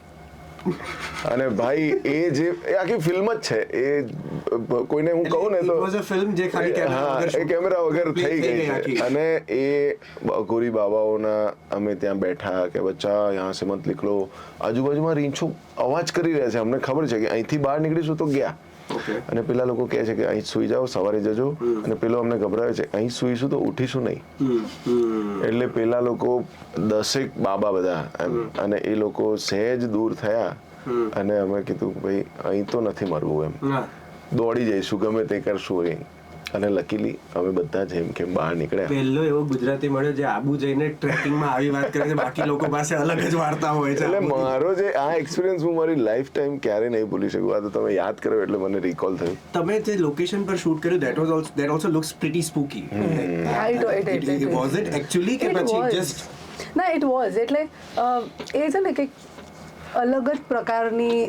અને ભાઈ એ જે આખી ફિલ્મ જ છે, એ કોઈને હું કહું ને તો ફિલ્મ જે ખાલી કેમેરા વગર થઈ ગઈ છે. અને એ અઘોરી બાબાઓના અમે ત્યાં બેઠા કે બચ્ચા યહાં સે મત નીકળો. આજુબાજુમાં રીંછો અવાજ કરી રહ્યા છે, અમને ખબર છે કે અહીંથી બહાર નીકળીશું તો ગયા. અને પેલા લોકો કહે છે કે અહીં સુઈ જાઓ, સવારે જજો. અને પેલો અમને ગભરાવે છે અહીં સુઈશું તો ઉઠીશું નહીં. એટલે પેલા લોકો 10 બાબા બધા એમ, અને એ લોકો સહેજ દૂર થયા અને અમે કીધું ભાઈ અહીં તો નથી મરવું એમ, દોડી જઈશું, ગમે તે કરશું અહીં. અને લકીલી અમે બધા જેમ કેમ બહાર નીકળ્યા. પહેલો એવો ગુજરાતી મળ્યો જે આબુ જઈને ટ્રેકિંગમાં આવી વાત કરે છે, બાકી લોકો પાસે અલગ જ વાર્તા હોય છે. એટલે મારો જે આ એક્સપિરિયન્સ હું મારી લાઈફ ટાઈમ ક્યારે નહીં ભૂલી શકું. આ તો તમે યાદ કર્યો એટલે મને રિકોલ થયું. તમે જે લોકેશન પર શૂટ કર્યું that also looks pretty spooky. Was it Was it actually કે પછી જસ્ટ ના ઇટ વોઝ એટલે એ છે ને કે અલગ જ પ્રકારની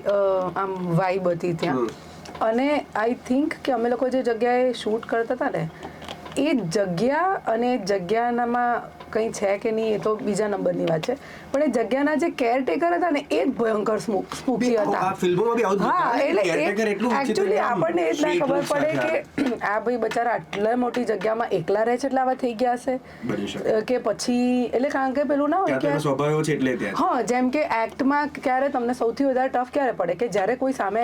આમ વાઇબ હતી ત્યાં. અને આઈ થિંક કે અમે લોકો જે જગ્યાએ શૂટ કરતા હતા ને એ જગ્યા અને જગ્યાનામાં કંઈ છે કે નહીં એ તો બીજા નંબરની વાત છે, પણ એ જગ્યાના જે કેરટેકર હતા ને એ જ ભયંકર સ્પૂકી હતા. આ ફિલ્મોમાં બી આવું જ હા, બતાવે એટલે કે caretaker એટલું એકચ્યુઅલી વિચિત્ર આમ આપણને એ જ ના street ખબર rules પડે સાથે કે આ ભાઈ બચારા આટલા મોટી જગ્યામાં એકલા રહે છે એટલે આવા થઈ ગયા હશે બની શકે. કે પછી એટલે કારણ કે પેલું ના હોય ત્યાં તેનો કે સ્વભાવ એવો છે એટલે ત્યાં હા, જેમ કે એક્ટમાં ક્યારે તમને સૌથી વધારે ટફ ક્યારે પડે કે જ્યારે કોઈ સામે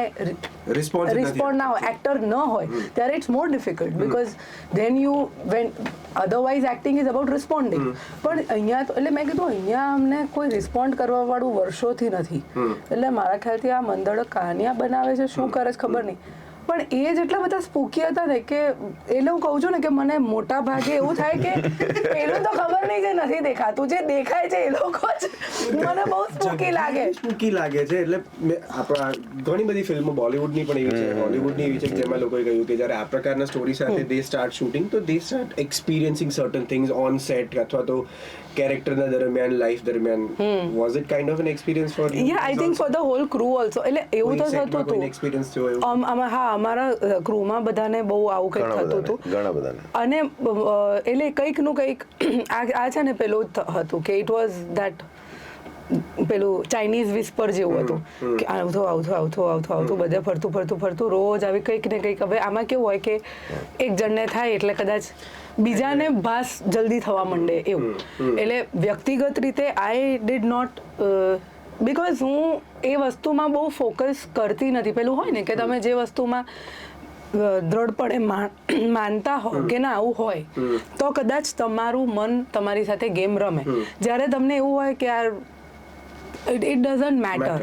રિસ્પોન્ડ ના હોય, એક્ટર ન હોય, ત્યારે it's more difficult because then you when otherwise acting is about responding. પણ અહીંયા તો એટલે મેં કીધું અહીંયા અમને કોઈ રિસ્પોન્ડ કરવા વાળું વર્ષોથી નથી, એટલે મારા ખ્યાલથી આ મંદડક કહાનિયા બનાવે છે શું કરે છે ખબર નહીં, પણ એ જેટલા બધા સ્પૂકી હતા ને કે એટલે હું કહું છું ને કે મને મોટા ભાગે એવું થાય કે પેલું તો ખબર નહીં કે નથી દેખાતું, જે દેખાય છે એ લોકો જ મને બહુ સ્પૂકી લાગે. સ્પૂકી લાગે છે. એટલે આપણા ઘણી બધી ફિલ્મો બોલિવૂડની પણ એવી છે, હોલિવૂડની એવી છે કે જેમાં લોકોએ કહ્યું કે જ્યારે આ પ્રકારના સ્ટોરી સાથે દે સ્ટાર્ટ શૂટિંગ તો they start experiencing certain things on set અથવા તો કેરેક્ટરના દરમિયાન, લાઈફ દરમિયાન. Was it kind of an experience for you? Yeah I think for the whole crew also. એટલે એવું તો થતું હતું એક્સપિરિયન્સ થયો એવું? હા, અમારા ક્રૂમાં બધાને બહુ આવું કંઈક થતું હતું. ઘણા બધાને. અને એટલે કંઈકનું કંઈક આ છે ને પેલું હતું કે ઇટ વોઝ ધેટ પેલું ચાઇનીઝ વિસ્પર જેવું હતું કે આવતું બધે ફરતું રોજ આવી કંઈક ને કંઈક. હવે આમાં કેવું હોય કે એક જણને થાય એટલે કદાચ બીજાને ભાસ જલ્દી થવા માંડે એવું. એટલે વ્યક્તિગત રીતે આઈ ડીડ નોટ બીકોઝ હું એ વસ્તુમાં બહુ ફોકસ કરતી નથી. પેલું હોય ને કે તમે જે વસ્તુમાં દ્રઢપણે માનતા હો કે ના આવું હોય તો કદાચ તમારું મન તમારી સાથે ગેમ રમે. જ્યારે તમને એવું હોય કે યાર it doesn't matter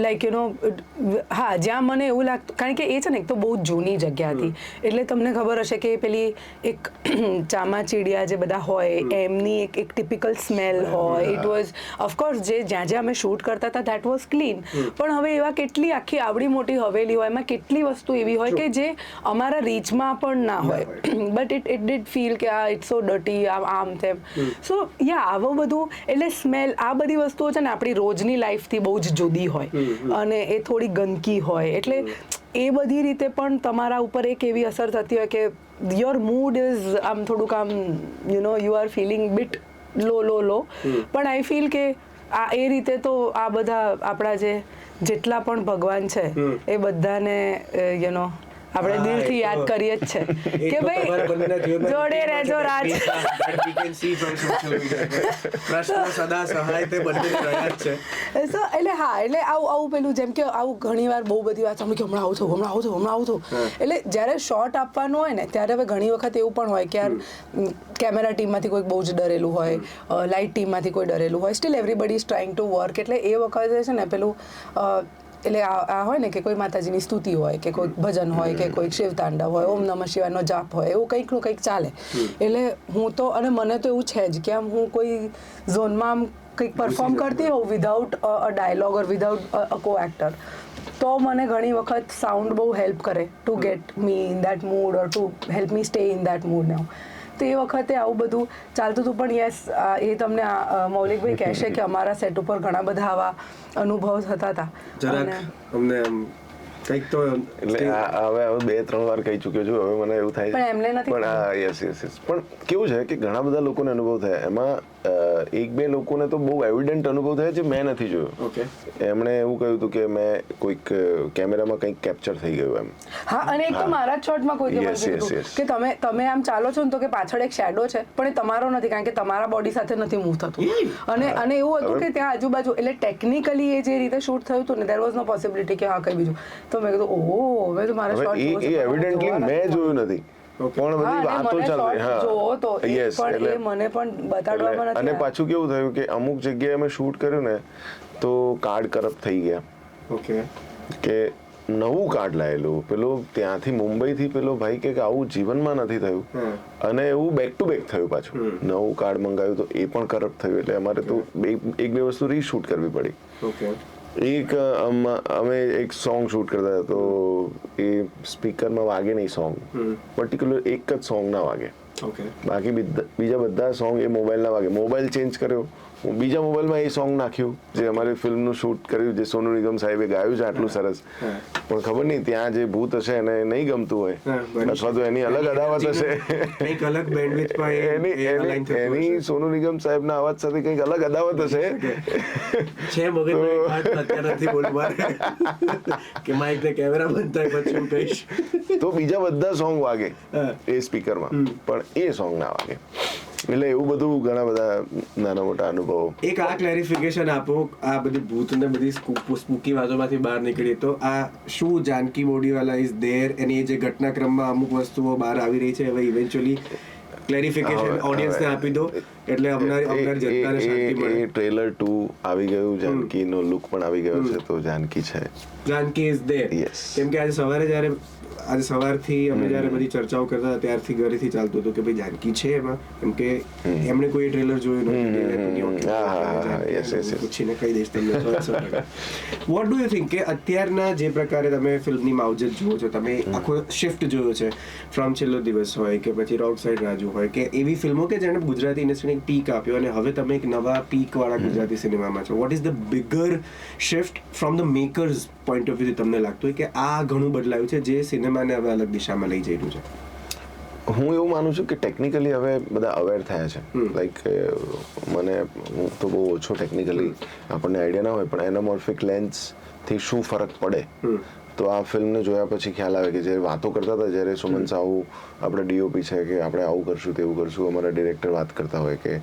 like you know હા, જ્યાં મને એવું લાગતું કારણ કે એ છે ને એક તો બહુ જૂની જગ્યા હતી એટલે તમને ખબર હશે કે પેલી એક ચામાચીડિયા જે બધા હોય એમની એક ટિપિકલ સ્મેલ હોય. ઇટ વોઝ ઓફકોર્સ જે જ્યાં અમે શૂટ કરતા હતા દેટ વોઝ ક્લીન, પણ હવે એવા કેટલી આખી આવડી મોટી હવેલી હોય એમાં કેટલી વસ્તુ એવી હોય કે જે અમારા રીચમાં પણ ના હોય, બટ ઇટ ડીડ ફીલ કે આ ઇટ્સ સો ડર્ટી આમ તેમ. સો યા આવું બધું એટલે સ્મેલ આ બધી વસ્તુઓ છે ને આપણી રોજની લાઈફથી બહુ જ જુદી હોય અને એ થોડી ગંદકી હોય એટલે એ બધી રીતે પણ તમારા ઉપર એક એવી અસર થતી હોય કે યોર મૂડ ઇઝ આમ થોડુંક આમ you know you are feeling bit low પણ આઈ ફીલ કે આ એ રીતે તો આ બધા આપણા જેટલા પણ ભગવાન છે એ બધાને યુ નો આપણે દિલથી યાદ કરીએ જ છે કે ભાઈ જોડે રહેજો રાજ. પ્રશ્ન સદા સહાય તે બંને રહ્યા જ છે. એટલે હા, એટલે આવું પેલું જેમ કે આવું ઘણી વાર બહુ બધી વાત સાંભળી કે હમણાં આવું થયું એટલે જ્યારે શોટ આપવાનું હોય ને ત્યારે હવે ઘણી વખત એવું પણ હોય કે યાર કેમેરા ટીમમાંથી કોઈક બહુ જ ડરેલું હોય, લાઇટ ટીમમાંથી કોઈ ડરેલું હોય, steel everybody is trying to work. એટલે એ વખતે છે ને પેલું એટલે આ હોય ને કે કોઈ માતાજીની સ્તુતિ હોય કે કોઈ ભજન હોય કે કોઈ શિવતાંડવ હોય, ઓમ નમઃ શિવાયનો જાપ હોય, એવું કંઈકનું કંઈક ચાલે. એટલે હું તો અને મને તો એવું છે જ કે આમ હું કોઈ ઝોનમાં આમ કંઈક પરફોર્મ કરતી હોઉં without a dialogue or without a કો એક્ટર તો મને ઘણી વખત સાઉન્ડ બહુ હેલ્પ કરે to get me in that mood or to help me stay in that mood now. તો એ વખતે આવું બધું ચાલતું હતું. પણ યસ, એ તમને મૌલિકભાઈ કહેશે કે અમારા સેટ ઉપર ઘણા બધા આવા અનુભવ થતા હતા. જરાક અમને કંઈક તો એટલે હવે 2-3 વાર કહી ચૂક્યો છું, હવે મને એવું થાય પણ એમને નથી. પણ યસ પણ કેવું છે કે ઘણા બધા લોકોને અનુભવ થયા, એમાં 1-2 લોકોને તો બહુ એવિડન્ટ અનુભવ થયા જે મેં નથી જોયો. એમણે એવું કહ્યું હતું કે મેં કોઈક કેમેરામાં કંઈક કેપ્ચર થઈ ગયું એમ. હા, અને એક તો મારા જ શોટમાં કોઈ કે તમે આમ ચાલો છો ને તો કે પાછળ એક શેડો છે પણ એ તમારો નથી કારણ કે તમારા બોડી સાથે નથી મૂવ થતું. અને એવું હતું કે ત્યાં આજુબાજુ એટલે ટેકનિકલી એ જે રીતે શૂટ થયું હતું ને દેર વોઝ નો પોસિબિલિટી કે હા કંઈ બીજું. તો મેં કીધું ઓહ હવે તો મારા શોટ એ એવિડન્ટલી મેં જોયું નથી પણ બધી વાતો ચાલે. હા, જોવો તો પણ એ મને પણ બતાડવામાં નથી. અને પાછું કેવું થયું કે અમુક જગ્યાએ અમે શૂટ કર્યું ને તો કાર્ડ કરપ્ટ થઈ ગયા. ઓકે, કે નવું કાર્ડ લાયેલું પેલો ત્યાંથી મુંબઈથી પેલો ભાઈ કે આવું જીવનમાં નથી થયું અને એવું બેક ટુ બેક થયું પાછું. નવું કાર્ડ મંગાવ્યું તો એ પણ કરપ્ટ થયું એટલે અમારે તો 1-2 વસ્તુ રીશૂટ કરવી પડી. ઓકે, એક અમે એક સોંગ શૂટ કરતા હતા તો એ સ્પીકરમાં વાગે નહીં સોંગ, પર્ટિક્યુલર એક જ સોંગ ના વાગે ઓકે. બાકી બીજા બધા સોંગ એ મોબાઈલના વાગે. મોબાઈલ ચેન્જ કર્યો, હું બીજા મોબાઈલમાં એ સોંગ નાખ્યું જે અમારી ફિલ્મનું શૂટ કર્યું, જે સોનુ નિગમ સાહેબે ગાયું છે આટલું સરસ, પણ ખબર નહીં ત્યાં જે ભૂત હશે એને નહીં ગમતું હોય, અથવા તો એની અલગ અદાવત હશે, કંઈક અલગ બેન્ડવિડ્થમાં એની સોનુ નિગમ સાહેબના અવાજ સાથે કંઈક અલગ અદાવત હશે. છે મગજમાં એક વાત અત્યારે નથી બોલવા કે માઇક ને કેમેરા બંધ થાય પછી હું કહીશ. તો બીજા બધા સોંગ વાગે એ સ્પીકરમાં, પણ એ સોંગ ના વાગે. એટલે એવું બધું ઘણા બધા નાના મોટા અનુભવો. એક આ ક્લેરિફિકેશન આપો, આ બધી ભૂત ને બધી સ્પૂકી વાતોમાંથી બહાર નીકળીએ તો આ શું જાનકી બોડીવાલા ઇઝ ધેર, એની જે ઘટનાક્રમમાં અમુક વસ્તુઓ બહાર આવી રહી છે, હવે ઇવેન્ચ્યુઅલી ક્લેરિફિકેશન ઓડિયન્સને આપી દો એટલે અમનાર જનતાને શાંતિ મળે. એ ટ્રેલર 2 આવી ગયું, જાનકીનો લુક પણ આવી ગયો છે, તો જાનકી છે, જાનકી ઇઝ ધેર. કેમ કે આજે સવારથી અમે જ્યારે બધી ચર્ચાઓ કરતા હતા ત્યારથી ઘરેથી ચાલતું હતું કે ભાઈ જાનકી છે એમાં, કેમ કે એમણે કોઈ ટ્રેલર જોયું નહોતું. પૂછીને કહી દઈશ તમને 100%. વોટ ડુ યુ થિંક કે અત્યારના જે પ્રકારે તમે ફિલ્મની માવજત જુઓ છો, તમે આખો શિફ્ટ જોયો છે, ફ્રોમ છેલ્લો દિવસ હોય કે પછી રોડ સાઈડ રાજુ હોય, કે એવી ફિલ્મો કે જેણે ગુજરાતી ઇન્ડસ્ટ્રીને એક પીક આપ્યો અને હવે તમે એક નવા પીક વાળા ગુજરાતી સિનેમામાં છો. What is the bigger shift from the makers point of વ્યૂથી તમને લાગતું હોય કે આ ઘણું બદલાયું છે જે સિનેમાને હવે અલગ દિશામાં લઈ જઈ રહ્યું છે? હું એવું માનું છું કે ટેકનિકલી હવે બધા અવેર થયા છે. લાઈક હું તો બહુ ઓછો ટેકનિકલી આપણને આઈડિયા ના હોય, પણ એનામોર્ફિક લેન્સથી શું ફરક પડે તો આ ફિલ્મને જોયા પછી ખ્યાલ આવે કે જે વાતો કરતા હતા જ્યારે સુમન સાહુ આપણે ડીઓપી છે કે આપણે આવું કરશું તેવું કરશું, અમારા ડિરેક્ટર વાત કરતા હોય કે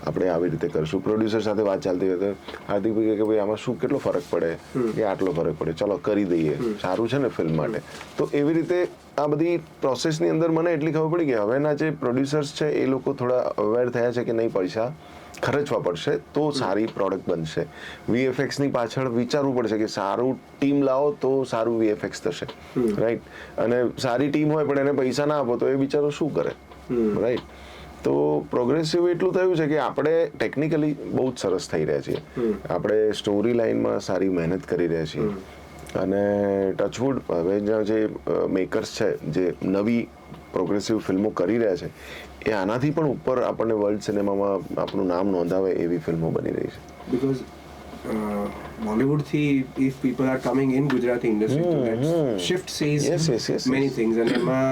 આપણે આવી રીતે કરશું, પ્રોડ્યુસર સાથે વાત ચાલતી હોય તો હાર્દિકભાઈ કે ભાઈ આમાં શું કેટલો ફરક પડે, કે આટલો ફરક પડે, ચલો કરી દઈએ, સારું છે ને ફિલ્મ માટે. તો એવી રીતે આ બધી પ્રોસેસની અંદર મને એટલી ખબર પડી કે હવેના જે પ્રોડ્યુસર્સ છે એ લોકો થોડા અવેર થયા છે કે નહીં પૈસા ખર્ચવા પડશે તો સારી પ્રોડક્ટ બનશે. વીએફએક્સની પાછળ વિચારવું પડશે કે સારું ટીમ લાવો તો સારું વીએફએક્સ થશે, રાઈટ? અને સારી ટીમ હોય પણ એને પૈસા ના આપો તો એ બિચારો શું કરે, રાઈટ? તો પ્રોગ્રેસિવ એટલું થયું છે કે આપણે ટેકનિકલી બહુ જ સરસ થઈ રહ્યા છીએ, આપણે સ્ટોરી લાઇનમાં સારી મહેનત કરી રહ્યા છીએ, અને ટચવુડ હવે જે મેકર્સ છે જે નવી પ્રોગ્રેસિવ ફિલ્મો કરી રહ્યા છે એ આનાથી પણ ઉપર આપણને વર્લ્ડ સિનેમામાં આપણું નામ નોંધાવે એવી ફિલ્મો બની રહી છે. બીકોઝ બોલિવૂડથી if people are coming in Gujarati industry તો that shift says many things, અને એમાં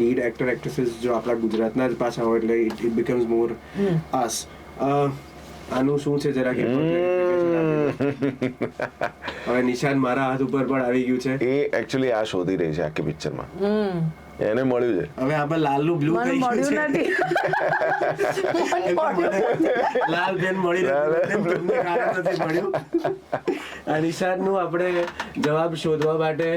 લીડ એક્ટર એક્ટ્રેસીસ જો આપણા ગુજરાતના જ પાછા હોય એટલે ઇટ બીકમ્સ મોર અસ. આનું શું છે જરા કે હવે નિશાન મારા હાથ ઉપર પણ આવી ગયું છે. એ એકચ્યુઅલી આ શોધી રહી છે આખી પિક્ચરમાં, એને મળ્યું છે. હવે આપણે લાલનું બ્લુ થઈ ગયું છે, લાલ પેન મળી નથી મળ્યું. આ નિશાનનું આપણે જવાબ શોધવા માટે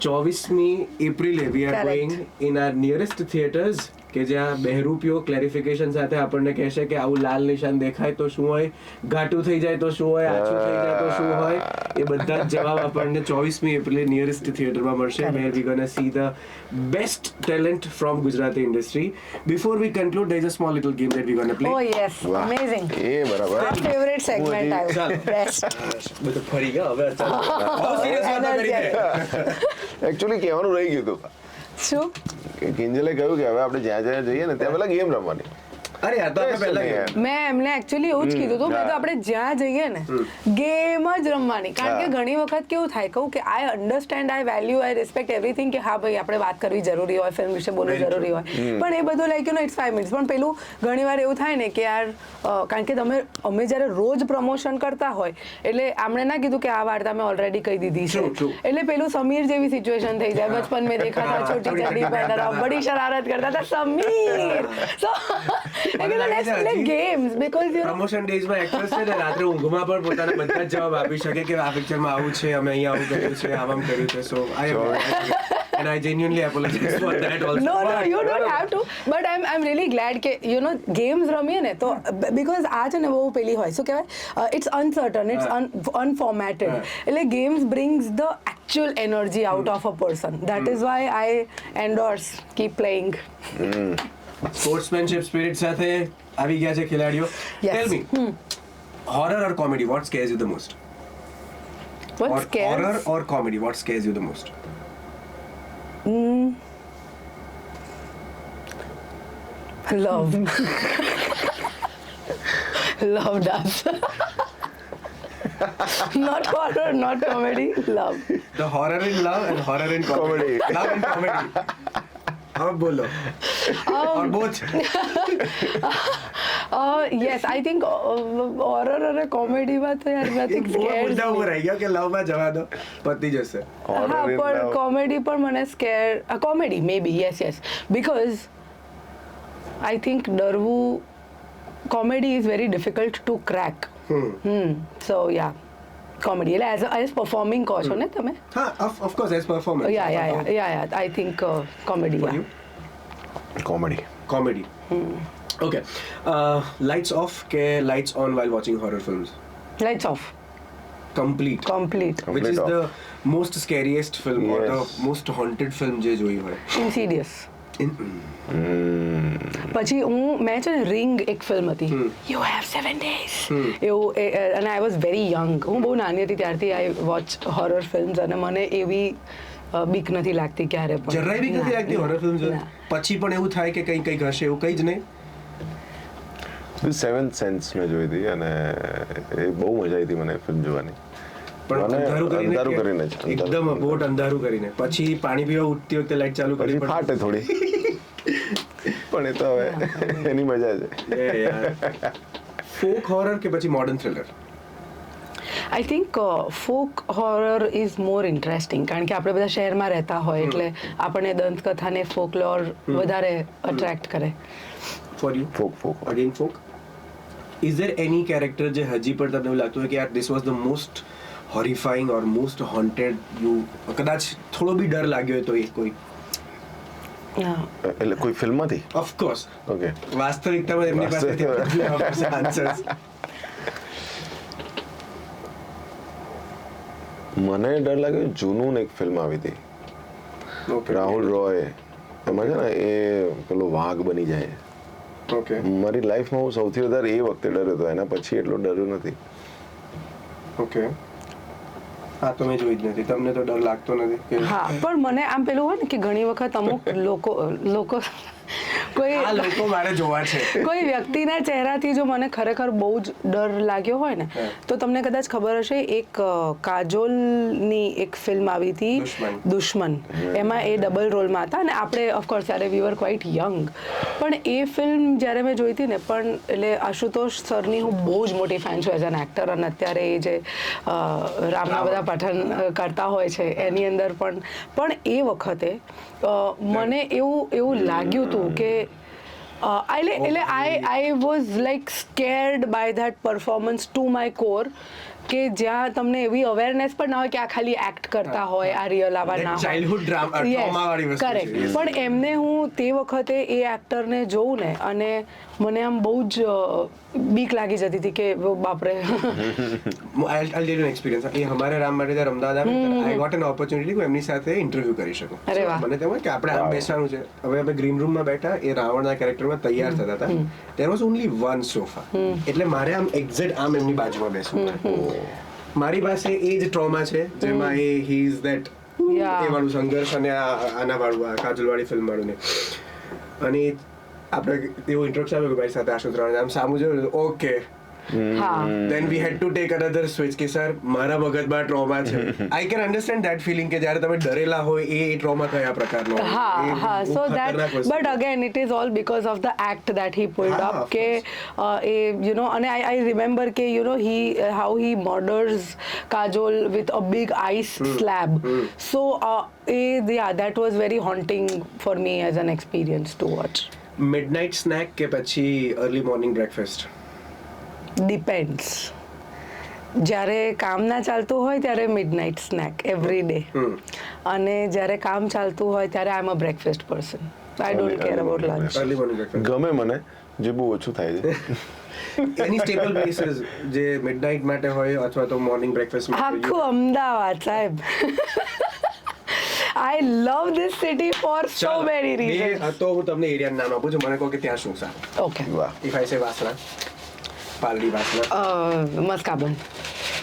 24મી એપ્રિલે we are going in our nearest theatres કે જ્યાં બહેરૂપિયો ક્લેરિફિકેશન સાથે આપણને કહેશે કે આવું લાલ નિશાન દેખાય તો શું હોય, ઘાટું થઈ જાય તો શું હોય, આછું થઈ જાય તો શું હોય, એ બધા જ જવાબ આપણને 24મી એપ્રિલે નિયરેસ્ટ થિયેટરમાં મળશે. where we gonna see the best talent from Gujarati industry. Before we conclude, there is a small little game that we gonna play. Oh yes, amazing. એ બરાબર. Our favorite segment આવ્યું. Best. બધું ફરી ગયા હવે. બહુ serious વાતો કરી છે. એકચ્યુઅલી કહેવાનું રહી ગયું હતું. શું? કિંજલે કહ્યું કે હવે આપણે જ્યાં જ્યાં જઈએ ને ત્યાં પેલા ગેમ રમવાની. અરે આ તો આપણે પહેલા મેં એમને એકચ્યુઅલી એવું જ કીધું હતું, મેં તો આપણે જ્યાં જઈએ ને ગેમ જ રમવાની, કારણ કે ઘણી વખત કેવું થાય કહું કે આઈ અન્ડરસ્ટેન્ડ, આઈ વેલ્યુ, આઈ રિસ્પેક્ટ એવરીથિંગ કે હા ભાઈ આપણે વાત કરવી જરૂરી હોય, ફિલ્મ વિશે બોલવું જરૂરી હોય, પણ એ બધું like you know it's 5 minutes. પણ પેલું ઘણી વાર એવું થાય ને કે યાર કારણ કે અમે જ્યારે રોજ પ્રમોશન કરતા હોય એટલે આમણે ના કીધું કે આ વાર્તા મેં ઓલરેડી કહી દીધી છે, એટલે પેલું સમીર જેવી સિચ્યુએશન થઈ જાય, બચપન મેં દેખા થા છોટી ચડ્ડી પહેનતા થા, બડી શરારત કરતા થા સમીર. સો let's play games because you know promotion days માં એક્ટર્સ છે ને રાત્રે ઊંઘમાં પણ પોતાના બધા જ જવાબ આપી શકે કે આ પિક્ચરમાં આવું છે, અમે અહીંયા આવું કર્યું છે, આમ કર્યું છે. સો and I genuinely apologize for that also. No, you don't have to, but I'm really glad કે you know games રમીએ ને તો because આ છે ને બહુ પેલી હોય શું કહેવાય, it's uncertain, it's unformatted, એટલે games brings the actual energy out of a person. That is why I endorse keep playing. Sportsmanship spirit સાથે આવી ગયા છે ખેલાડીઓ. Tell me, horror or comedy, what scares you the most? What scares? Horror or comedy, what scares you the most? Love. Love does. Not horror, not comedy, love. The horror in love and horror in comedy. Love and comedy. अब बोलो. और both. Yes, I think horror और comedy में तो यार nothing वो scares मुद्दा me. ऊपर आई गया कि love में जवा दो पति जैसे. हाँ, पर comedy पर મને scare comedy maybe yes because I think डरવું comedy is very difficult to crack. So yeah, comedy. એટલે as performing કહો છો ને તમે? हाँ, of course as performance. Yeah. I think comedy. For Yeah. you? comedy. Okay. Lights off के lights on while watching horror films. Lights off. Complete. Complete. Which is Complete the most scariest film or the Yes. most haunted film જે જોઈ હોય. Insidious. પછી મેં છે ને ring એક film હતી યુ હેવ 7 days એવું અને આઈ વોઝ વેરી યંગ હું બહુ નાની હતી ત્યારથી આઈ વોચ હોરર ફિલ્મ્સ અને મને એવી બીક નથી લાગતી ક્યારે પણ જરાય બી નથી લાગતી horror films ના. પછી પણ એવું થાય કે કંઈક હશે એવું કંઈ જ નહીં. The Seventh Sense મેં જોઈ હતી અને એ બહુ મજા આવી હતી મને ફિલ્મ જોવાની. પણ મને અંધારું કરીને અંધારું કરીને જ, કે એકદમ બોટ અંધારું કરીને પછી પાણી પીવા ઉઠતી વખતે લાઈટ ચાલુ કરી પછી ફાટે થોડી પણ એ તો હવે એની મજા છે. ફોક હોરર કે પછી modern thriller? I think folk horror is more interesting કારણ કે આપણે બધા શહેરમાં રહેતા હોય એટલે આપણને દંતકથાને ફોકલોર વધારે અટ્રેક્ટ કરે. For you? Folk again folk. Is there any character જે હજી પણ તમને એવું લાગતું હોય કે યાર this was the most horrifying or most haunted you કદાચ થોડો બી ડર લાગ્યો હોય તો એ કોઈ? એટલે કોઈ ફિલ્મમાંથી? Of course okay. વાસ્તવિકતામાં એમની પાસેથી આન્સર્સ. મને ડર લાગ્યો જૂનું એક ફિલ્મ આવી હતી રાહુલ રોય એમાં છે ને એ પેલો વાઘ બની જાય. ઓકે મારી લાઈફમાં હું સૌથી વધારે એ વખતે ડર્યો હતો એના પછી એટલો ડર્યો નથી. ઓકે. હા તો મેં જોઈ જ નથી. તમને તો ડર લાગતો નથી કે? હા પણ મને આમ પેલું હોય ને કે ઘણી વખત અમુક લોકો કોઈ આ લોકો મારે જોવા છે. કોઈ વ્યક્તિના ચહેરાથી જો મને ખરેખર બહુ જ ડર લાગ્યો હોય ને તો તમને કદાચ ખબર હશે એક કાજોલની એક ફિલ્મ આવી હતી દુશ્મન. એમાં એ ડબલ રોલમાં હતા અને આપણે ઓફકોર્સ ત્યારે વી વર ક્વાઇટ યંગ પણ એ ફિલ્મ જ્યારે મેં જોઈ હતી ને પણ એટલે આશુતોષ સરની હું બહુ જ મોટી ફેન છું એઝ એન એક્ટર અને અત્યારે એ જે રામના બધા પઠન કરતા હોય છે એની અંદર પણ એ વખતે મને એવું લાગ્યું હતું કે I was like scared by that performance to my core કે જ્યાં તમને એવી અવેરનેસ પણ ના હોય કે આ ખાલી એક્ટ કરતા હોય આ રિયલ આવા ના હોય ચાઇલ્ડહુડ ડ્રામા વાળી વસ્તુ છે. કરેક્ટ પણ એમને હું તે વખતે એ એક્ટરને જોઉં ને અને મને આમ બહુ જ બીક લાગી જતી હતી કે બાપરે. I'll tell you an experience. એ હમારે રામ માટે જ્યારે અમદાવાદ આવે I got an opportunity હું એમની સાથે ઇન્ટરવ્યુ કરી શકું. અરે વાહ. મને તેમ કે આપણે આમ બેસવાનું છે. હવે અમે ગ્રીન રૂમમાં બેઠા એ રાવણના કેરેક્ટરમાં તૈયાર થતા હતા. There was only one sofa. એટલે મારે આમ એક્ઝેક્ટ આમ એમની બાજુમાં બેસવું છે. મારી પાસે એ જ ટ્રોમા છે જેમાં એ હી ઇઝ ધેટ એ વાળું સંઘર્ષ અને આના વાળું આ કાજલ વાળી ફિલ્મ વાળું ને અને આપણે એવું ઇન્ટ્રોડક્શન આવ્યું કે મારી સાથે આશુતોષ રાવણ આમ સામું જોયું okay then we had to take another switch કે સર મારા મગજમાં ટ્રોમા છે. I can understand that feeling કે જ્યારે તમે ડરેલા હોય એ ટ્રોમા કયા પ્રકારનો હા so that but again it is all because of the act that he pulled up કે you know and I remember કે you know how he murders Kajol with a big ice slab so that was very haunting for me as an experience to watch. midnight snack કે પછી early morning breakfast? Depends. જ્યારે કામ ના ચાલતું હોય ત્યારે midnight snake every day અને જ્યારે કામ ચાલતું હોય ત્યારે I am a breakfast person. I don't care about lunch. early morning breakfast ગમે મને જે બહુ ઓછું થાય છે. એની સ્ટેપલ પ્લેસીસ જે મિડનાઇટ માટે હોય અથવા તો મોર્નિંગ બ્રેકફાસ્ટ માટે આખું અમદાવાદ સાહેબ. I love this city for so many reasons. તો હું તમને એરિયાનું નામ આપું છું મને કહો કે ત્યાં શું સારું. Okay. વાહ. If I say Vasna Paldi Vasna maska bun.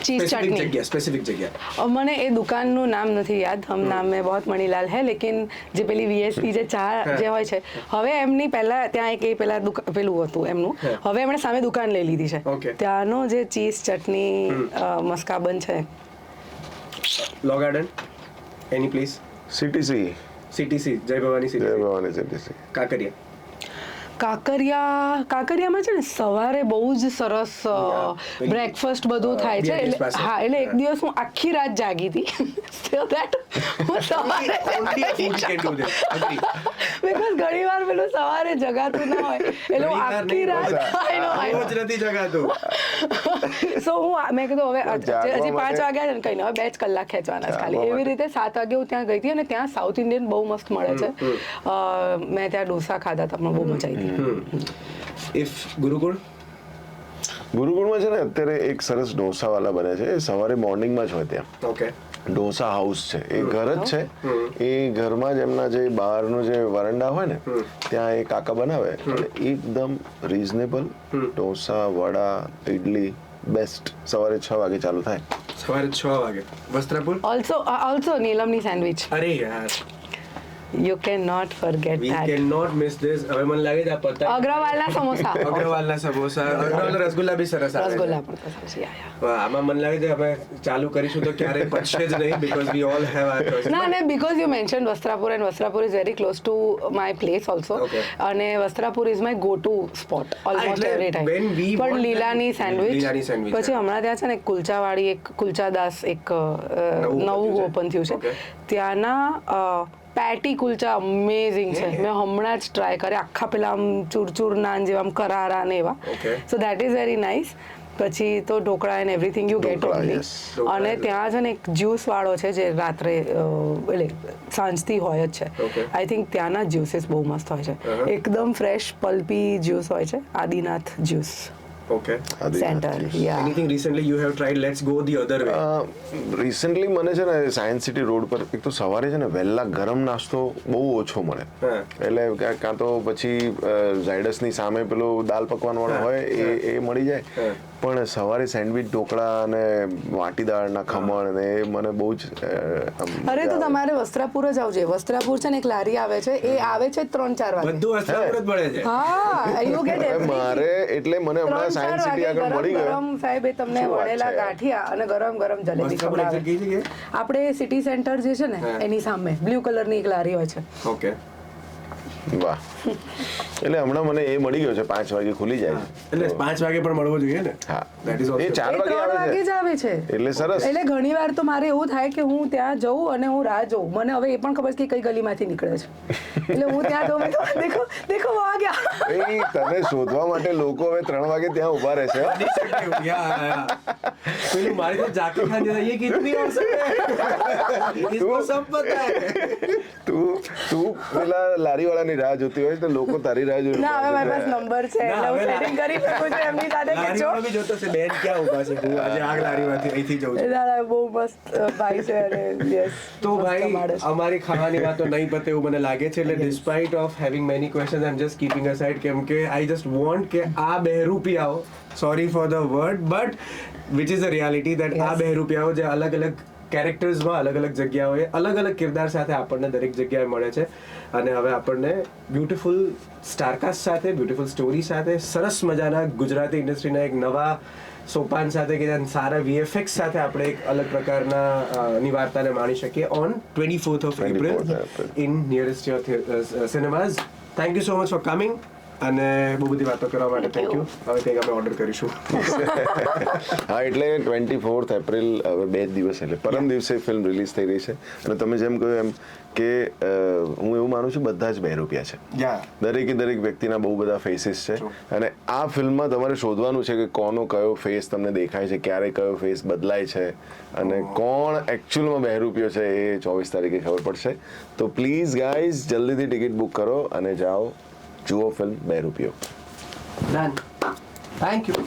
चीज चटनी स्पेसिफिक जगह મને એ દુકાનનું નામ નથી યાદ હમ નામ મેં બહોત મણીલાલ હે લેકિન જે પેલી વીએસપી જે ચા જે હોય છે હવે એમની પહેલા ત્યાં એક એ પેલા પેલું હતું એમનું હવે એમણે સામે દુકાન લઈ લીધી છે ત્યાંનો જે ચીઝ ચટણી મસ્કાબન છે લો ગાર્ડન એની પ્લીઝ સીટીસી જય ભવાની સીટીસી કાકરિયામાં છે ને સવારે બહુ જ સરસ બ્રેકફાસ્ટ બધું થાય છે એટલે હા એટલે એક દિવસ હું આખી રાત જાગી હતી still that હું સવારે બીકોઝ ઘણી વાર પેલું સવારે જગાતું ના હોય એટલે હું આખી રાત નથી જગાતું સો હું મેં કીધું હવે હજી 5 વાગ્યા છે ને કઈ નહીં હવે 2 જ કલાક ખેંચવાના ખાલી એવી રીતે 7 વાગે હું ત્યાં ગઈ હતી અને ત્યાં સાઉથ ઇન્ડિયન બહુ મસ્ત મળે છે મેં ત્યાં ડોસા ખાધા હતા પણ બહુ મજા આવી હતી ઇફ ગુરુકુળમાં છે ને અત્યારે એક સરસ ડોસાવાલા બને છે એ સવારે મોર્નિંગમાં જ હોય ત્યાં ઓકે ડોસા હાઉસ છે એ ઘર જ છે એ ઘરમાં જ એમના જે બહારનો જે વરંડા હોય ને ત્યાં એ કાકા બનાવે અને એકદમ રીઝનેબલ ડોસા વડા ઇડલી બેસ્ટ સવારે 6 વાગે ચાલુ થાય સવારે 6 વાગે વસ્ત્રાપુર ઓલ્સો નીલમની સેન્ડવિચ અરે યાર You cannot forget we that. cannot miss this હવે મને લાગે છે આ પતા અગ્રવાલના સમોસા અગ્રવાલના રસગુલ્લા બી સરસ આવે રસગુલ્લા પણ સરસ યા આમાં મને લાગે છે હવે ચાલુ કરીશું તો ક્યારે પચશે જ નહીં because we all have our choices. ના ને because you mentioned Vastrapur and Vastrapur is very close to my place also અને Vastrapur is my go to spot almost every time પણ લીલાની સેન્ડવિચ પછી હમણાં ત્યાં છે ને કુલચાવાળી એક કુલચાદાસ એક નવું ઓપન થયું છે ત્યાંના પેટી કુલચા અમેઝિંગ છે મેં હમણાં જ ટ્રાય કર્યા આખા પેલા આમ ચૂરચૂર નાન જેવા આમ કરારા ને એવા so that is very nice પછી તો dhokla and everything you get only અને ત્યાં છે ને એક જ્યુસ વાળો છે જે રાત્રે એટલે સાંજથી હોય જ છે આઈ થિંક ત્યાંના જ્યુસીસ બહુ મસ્ત હોય છે એકદમ ફ્રેશ પલ્પી જ્યુસ હોય છે Adinath juice Okay. Center, yeah. Anything recently you have tried? Let's go the other way. Recently મને છે ને સાયન્સ સિટી રોડ પર એક તો સવારે છે ને વહેલા ગરમ નાસ્તો બહુ ઓછો મળે એટલે કાં તો પછી ઝાયડસની સામે પેલો દાલ પકવાન વાળો હોય એ મળી જાય પણ સવારે સેન્ડવિચ ઢોકળા અને વાટીદાળના ખમણ ને એ મને બહુ જ અરે તો તમારે વસ્ત્રાપુર જ આવજે વસ્ત્રાપુર છે ને એક લારી આવે છે એ આવે છે 3-4 વાગે બધું વસ્ત્રાપુર જ મળે છે હા યુ ગેટ મારે એટલે મને હમણાં સાયન્સ સિટી આગળ મળી ગયો ગરમ સાહેબ એ તમને વળેલા ગાંઠિયા અને ગરમ જલેબી ખવડાવે આપણે સિટી સેન્ટર જે છે ને એની સામે બ્લુ કલરની એક લારી હોય છે ઓકે વાહ એટલે હમણાં મને એ મળી ગયો છે 5 વાગે ખુલી જાય એટલે 5 વાગે પણ મળવો જોઈએ ને હા that is also એ 4 વાગે જ આવે છે એટલે સરસ એટલે ઘણી વાર તો મારે એવું થાય કે હું ત્યાં જઉં અને હું રાહ જોઉં મને હવે એ પણ ખબર છે કે કઈ ગલીમાંથી નીકળે છે એટલે હું ત્યાં જઉં દેખો આ ગયા એ તને શોધવા માટે લોકો હવે 3 વાગે ત્યાં ઊભા રહેશે પેલું મારી તો જાકે ખાન જતા ये कितनी और सकते इसको सब पता है તું પેલા લારી વાળાની રાહ જોતી હોય તો લોકો તારી રાહ જોઈ ના હવે મારી પાસે નંબર છે એટલે હું સેટિંગ કરી શકું છું એમની સાથે કે જો લારી જોતો છે બેન ક્યાં ઊભા છે હું આજે આગ લારીમાંથી અહીંથી જઉં છું ના બહુ મસ્ત ભાઈ છે અને યસ તો ભાઈ અમારી ખાવાની વાતો નહીં પતે એવું મને લાગે છે એટલે despite of having many questions I am just keeping aside કેમ કે આઈ જસ્ટ વોન્ટ કે આ બહેરૂપિયાઓ sorry for the word but which is a reality that આ બહેરૂપિયાઓ જે અલગ અલગ કેરેક્ટર્સમાં અલગ અલગ જગ્યાઓએ અલગ અલગ કિરદાર સાથે આપણને દરેક જગ્યાએ મળે છે અને હવે આપણને બ્યુટીફુલ સ્ટારકાસ્ટ સાથે બ્યુટીફુલ સ્ટોરી સાથે સરસ મજાના ગુજરાતી ઇન્ડસ્ટ્રીના એક નવા સોપાન સાથે કે સારા વીએફએક્સ સાથે આપણે એક અલગ પ્રકારના ની વાર્તાને માણી શકીએ on 24th of April in nearest your cinemas thank you so much for coming અને બહુ બધી વાતો કરવા માટે થેન્ક યુ હવે કંઈક આપણે ઓર્ડર કરીશું હા એટલે 24th એપ્રિલ હવે 2 દિવસ એટલે પરમ દિવસે ફિલ્મ રિલીઝ થઈ રહી છે અને તમે જેમ કહ્યું એમ કે હું એવું માનું છું બધા જ બહેરૂપિયા છે દરેક વ્યક્તિના બહુ બધા ફેસીસ છે અને આ ફિલ્મમાં તમારે શોધવાનું છે કે કોનો કયો ફેસ તમને દેખાય છે ક્યારે કયો ફેસ બદલાય છે અને કોણ એકચ્યુઅલમાં બહેરૂપિયો છે એ 24 તારીખે ખબર પડશે તો પ્લીઝ ગાઈઝ જલ્દીથી ટિકિટ બુક કરો અને જાઓ જુઓ ફિલ્મ બહેરૂપિયો ડન થેન્ક યુ